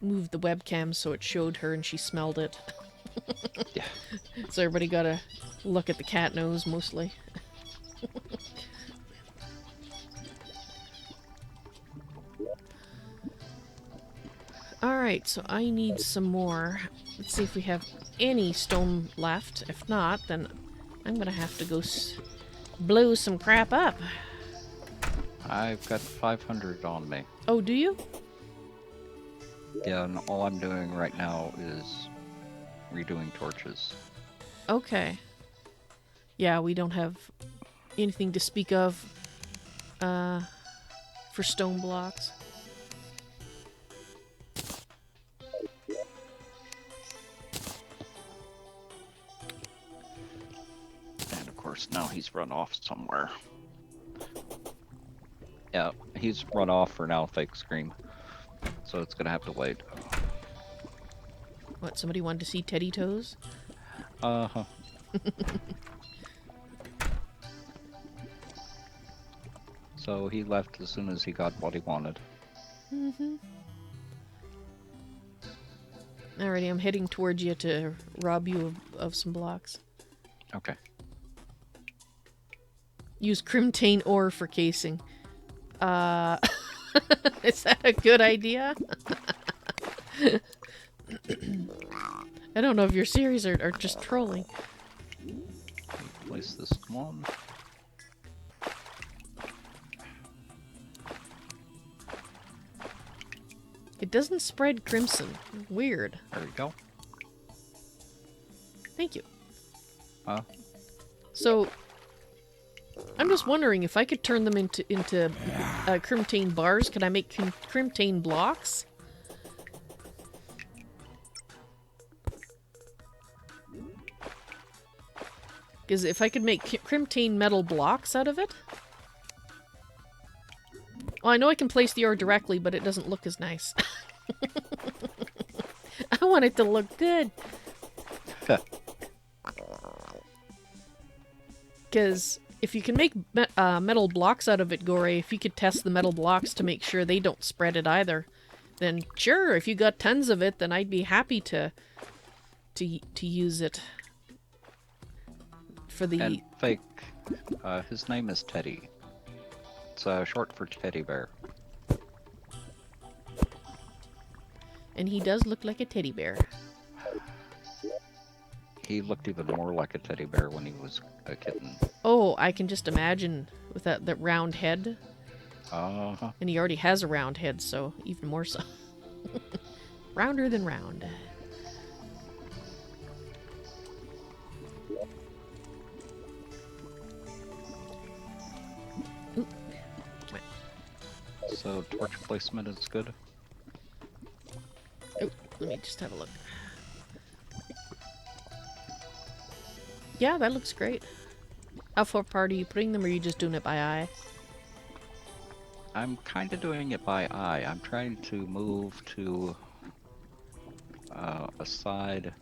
moved the webcam so it showed her, and she smelled it. Yeah. So everybody got a look at the cat nose, mostly. Alright, so I need some more. Let's see if we have any stone left. If not, then I'm gonna have to go blow some crap up. I've got 500 on me. Oh, do you? Yeah, and all I'm doing right now is redoing torches. Okay. Yeah, we don't have anything to speak of for stone blocks. And of course, now he's run off somewhere. Yeah, he's run off for now, fake scream. So it's gonna have to wait. What, somebody wanted to see Teddy Toes? Uh-huh. So he left as soon as he got what he wanted. Mm-hmm. Alrighty, I'm heading towards you to rob you of some blocks. Okay. Use crimtane ore for casing. Is that a good idea? I don't know if you're serious or just trolling. Place this one. It doesn't spread crimson. Weird. There we go. Thank you. So, I'm just wondering if I could turn them into crimtane bars. Could I make crimtane blocks? Because if I could make crimtane metal blocks out of it... Well, I know I can place the ore directly, but it doesn't look as nice. I want it to look good. Because if you can make metal blocks out of it, Gore, if you could test the metal blocks to make sure they don't spread it either, then sure, if you got tons of it, then I'd be happy to use it. For the... And fake, his name is Teddy. It's short for teddy bear. And he does look like a teddy bear. He looked even more like a teddy bear when he was a kitten. Oh, I can just imagine with that round head. Uh-huh. And he already has a round head, so even more so. Rounder than round. Ooh. Come on. So torch placement is good. Oh, let me just have a look. Yeah, that looks great. How far apart are you putting them, or are you just doing it by eye? I'm kind of doing it by eye. I'm trying to move to a side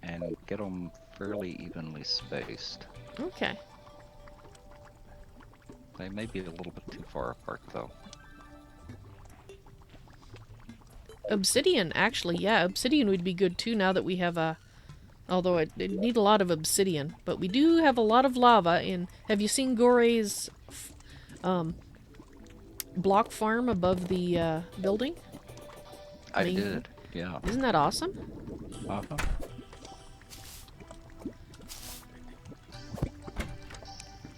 and get them fairly evenly spaced. Okay. They may be a little bit too far apart, though. Obsidian, actually, yeah, obsidian would be good too now that we have a... Although it need a lot of obsidian, but we do have a lot of lava in... Have you seen Gore's block farm above the building? I did, yeah. Isn't that awesome? Uh-huh.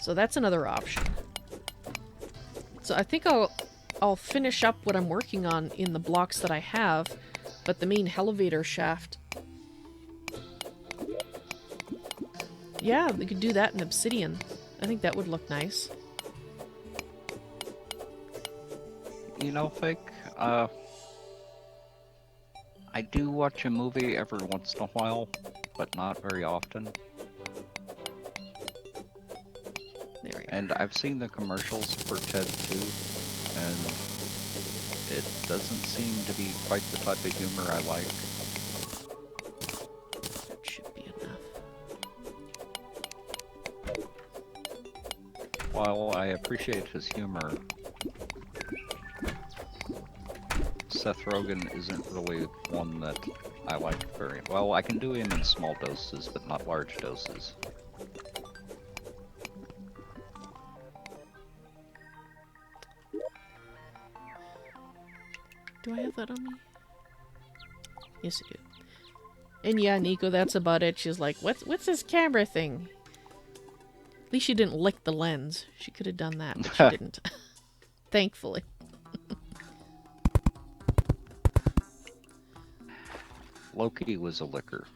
So that's another option. So I think I'll finish up what I'm working on in the blocks that I have, but the main elevator shaft... Yeah, we could do that in obsidian. I think that would look nice. You know, Fake, I do watch a movie every once in a while, but not very often. There we go. And I've seen the commercials for Ted 2, and it doesn't seem to be quite the type of humor I like. That should be enough. While I appreciate his humor, Seth Rogen isn't really one that I like very well. I can do him in small doses, but not large doses. Do I have that on me? Yes, I do. And yeah, Nico, that's about it. She's like, what's this camera thing? At least she didn't lick the lens. She could have done that, but she didn't. Thankfully. Loki was a licker.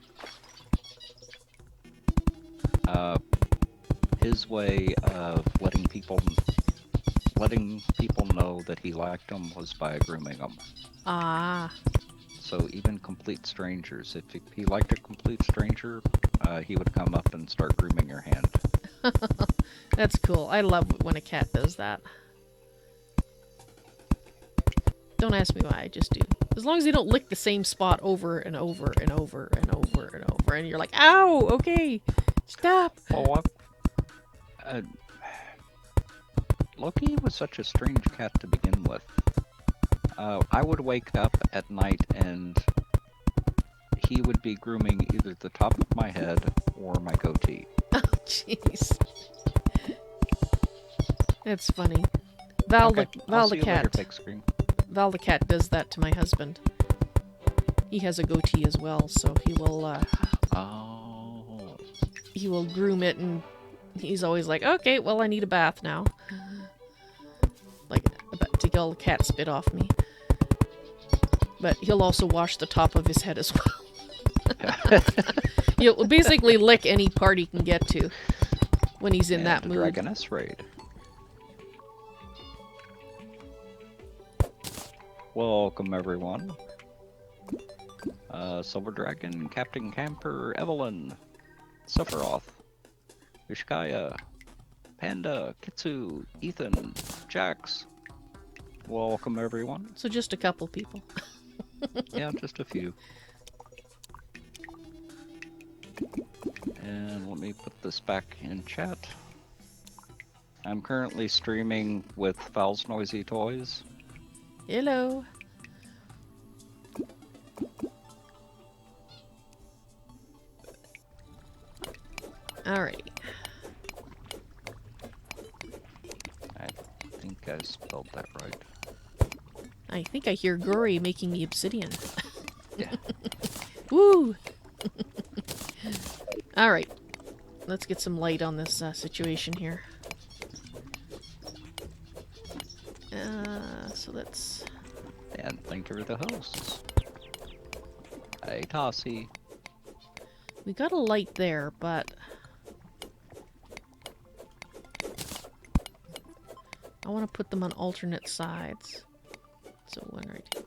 His way of letting people know that he liked them was by grooming them. Ah. So even complete strangers, if he liked a complete stranger, he would come up and start grooming your hand. That's cool. I love when a cat does that. Don't ask me why, I just do. As long as they don't lick the same spot over and over and over and over and over, and you're like, ow, okay, stop. Well, Loki was such a strange cat to begin with. I would wake up at night and he would be grooming either the top of my head or my goatee. Oh, jeez. That's funny. Val Okay, the cat. Later, big screen. Val the cat does that to my husband. He has a goatee as well, so he will, he will groom it, and he's always like, okay, well, I need a bath now. Like, to get all the cat spit off me. But he'll also wash the top of his head as well. He'll basically lick any part he can get to when he's in that mood. Dragoness raid. Welcome, everyone. Silver Dragon, Captain Camper, Evelyn, Sephiroth, Ishkaya, Panda, Kitsu, Ethan, Jax. Welcome, everyone. So just a couple people. Yeah, just a few. And let me put this back in chat. I'm currently streaming with Vals NoisyToys. Hello. Alrighty. I think I spelled that right. I think I hear Gory making the obsidian. Yeah. Woo! Alright. Let's get some light on this situation here. So let's... And thank you to the hosts. Hey, Tossie. We got a light there, but... I want to put them on alternate sides. So one right here.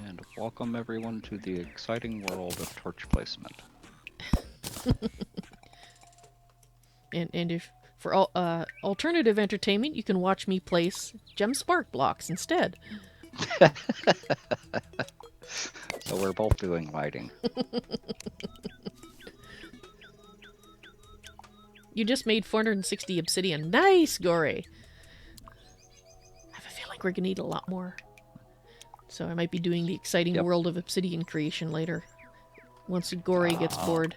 And welcome everyone to the exciting world of torch placement. And if for alternative entertainment, you can watch me place gem spark blocks instead. So we're both doing lighting. You just made 460 obsidian. Nice, Gory! I have a feeling we're gonna need a lot more. So I might be doing the exciting world of obsidian creation later. Once Gory gets bored.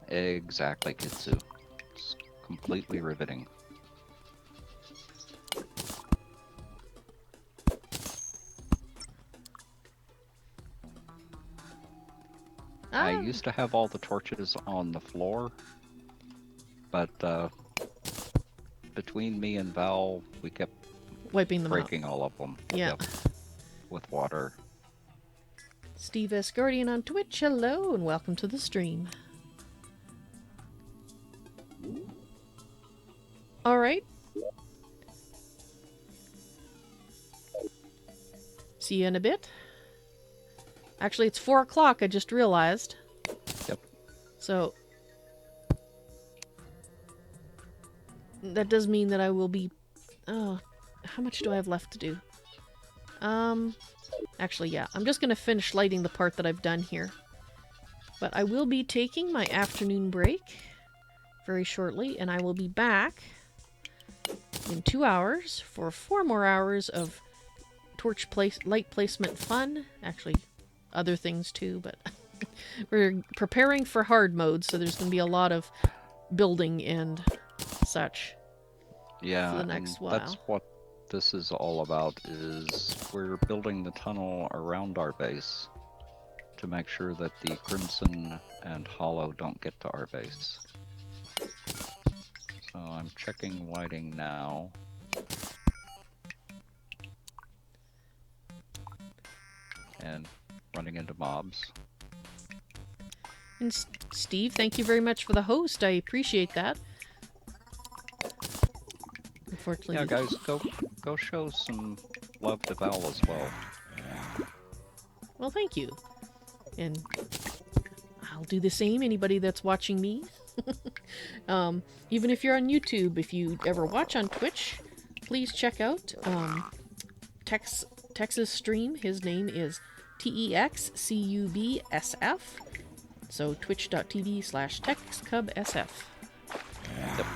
Exactly, Kitsu. It's completely riveting. I used to have all the torches on the floor, but between me and Val, we kept wiping them breaking out. all of them. Yeah. Yep. With water. Steve S. Guardian on Twitch, hello, and welcome to the stream. Alright. See you in a bit. Actually, it's 4 o'clock, I just realized. Yep. So... that does mean that I will be... Oh, how much do I have left to do? Actually, yeah. I'm just gonna finish lighting the part that I've done here. But I will be taking my afternoon break very shortly, and I will be back in 2 hours for 4 more hours of light placement fun. Actually, other things too, but we're preparing for hard mode, so there's going to be a lot of building and such. Yeah, for the next while. That's what this is all about, is we're building the tunnel around our base to make sure that the Crimson and Hollow don't get to our base. So I'm checking lighting now. And running into mobs. And Steve, thank you very much for the host. I appreciate that. Unfortunately, yeah, guys, go show some love to Val as well. Well, thank you. And I'll do the same. Anybody that's watching me, even if you're on YouTube, if you ever watch on Twitch, please check out Tex's stream. His name is TEXCUBSF. So twitch.tv/TexCubSF. Yep.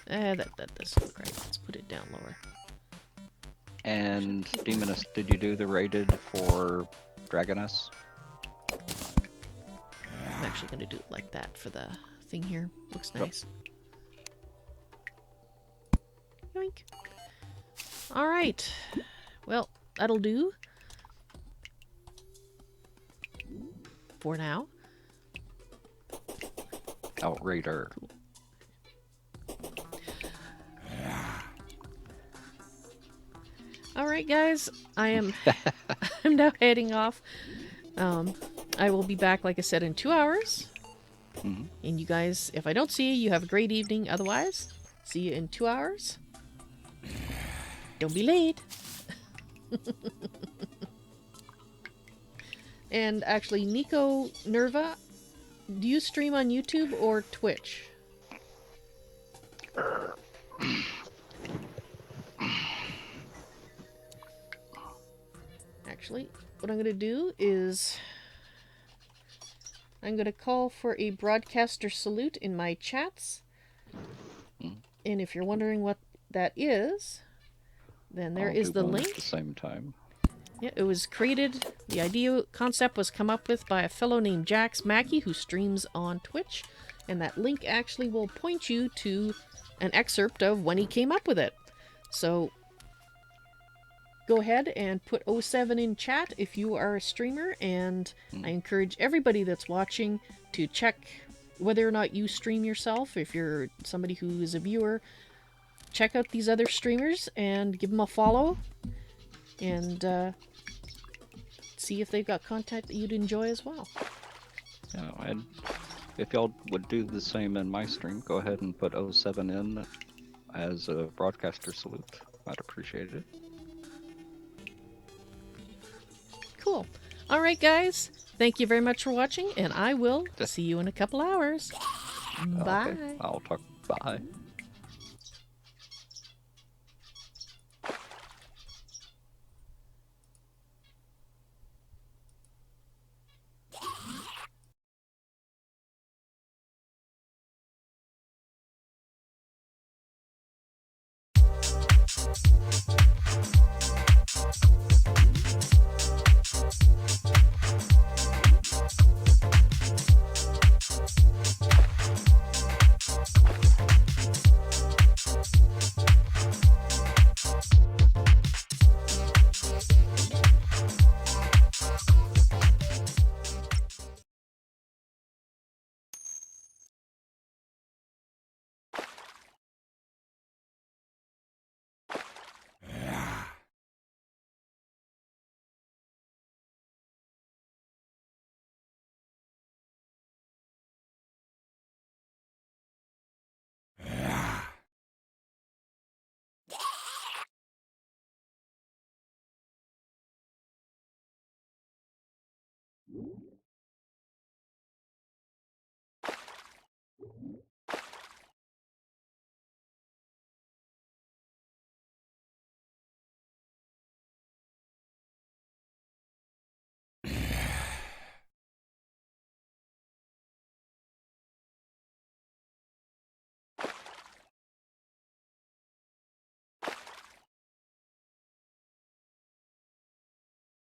That doesn't look right. Let's put it down lower. And Demoness, did you do the rated for Dragoness? I'm actually going to do it like that for the thing here. Looks nice. Yoink. Alright. Well, that'll do. For now. Outraider. Cool. Alright guys, I'm now heading off. I will be back, like I said, in 2 hours. Mm-hmm. And you guys, if I don't see you, you have a great evening. Otherwise, see you in 2 hours. Don't be late. And actually, Nico Nerva, do you stream on YouTube or Twitch? Actually, what I'm going to do is I'm going to call for a broadcaster salute in my chats. And if you're wondering what that is, then there is the link. At the same time. Yeah, it was created, the idea concept was come up with by a fellow named Jax Mackey who streams on Twitch. And that link actually will point you to an excerpt of when he came up with it. So go ahead and put 07 in chat if you are a streamer, and I encourage everybody that's watching to check whether or not you stream yourself. If you're somebody who is a viewer, check out these other streamers and give them a follow, and see if they've got content that you'd enjoy as well. Yeah, and if y'all would do the same in my stream, go ahead and put 07 in as a broadcaster salute. I'd appreciate it. Cool. Alright guys, thank you very much for watching, and I will see you in a couple hours. Bye. Okay, I'll talk. Bye.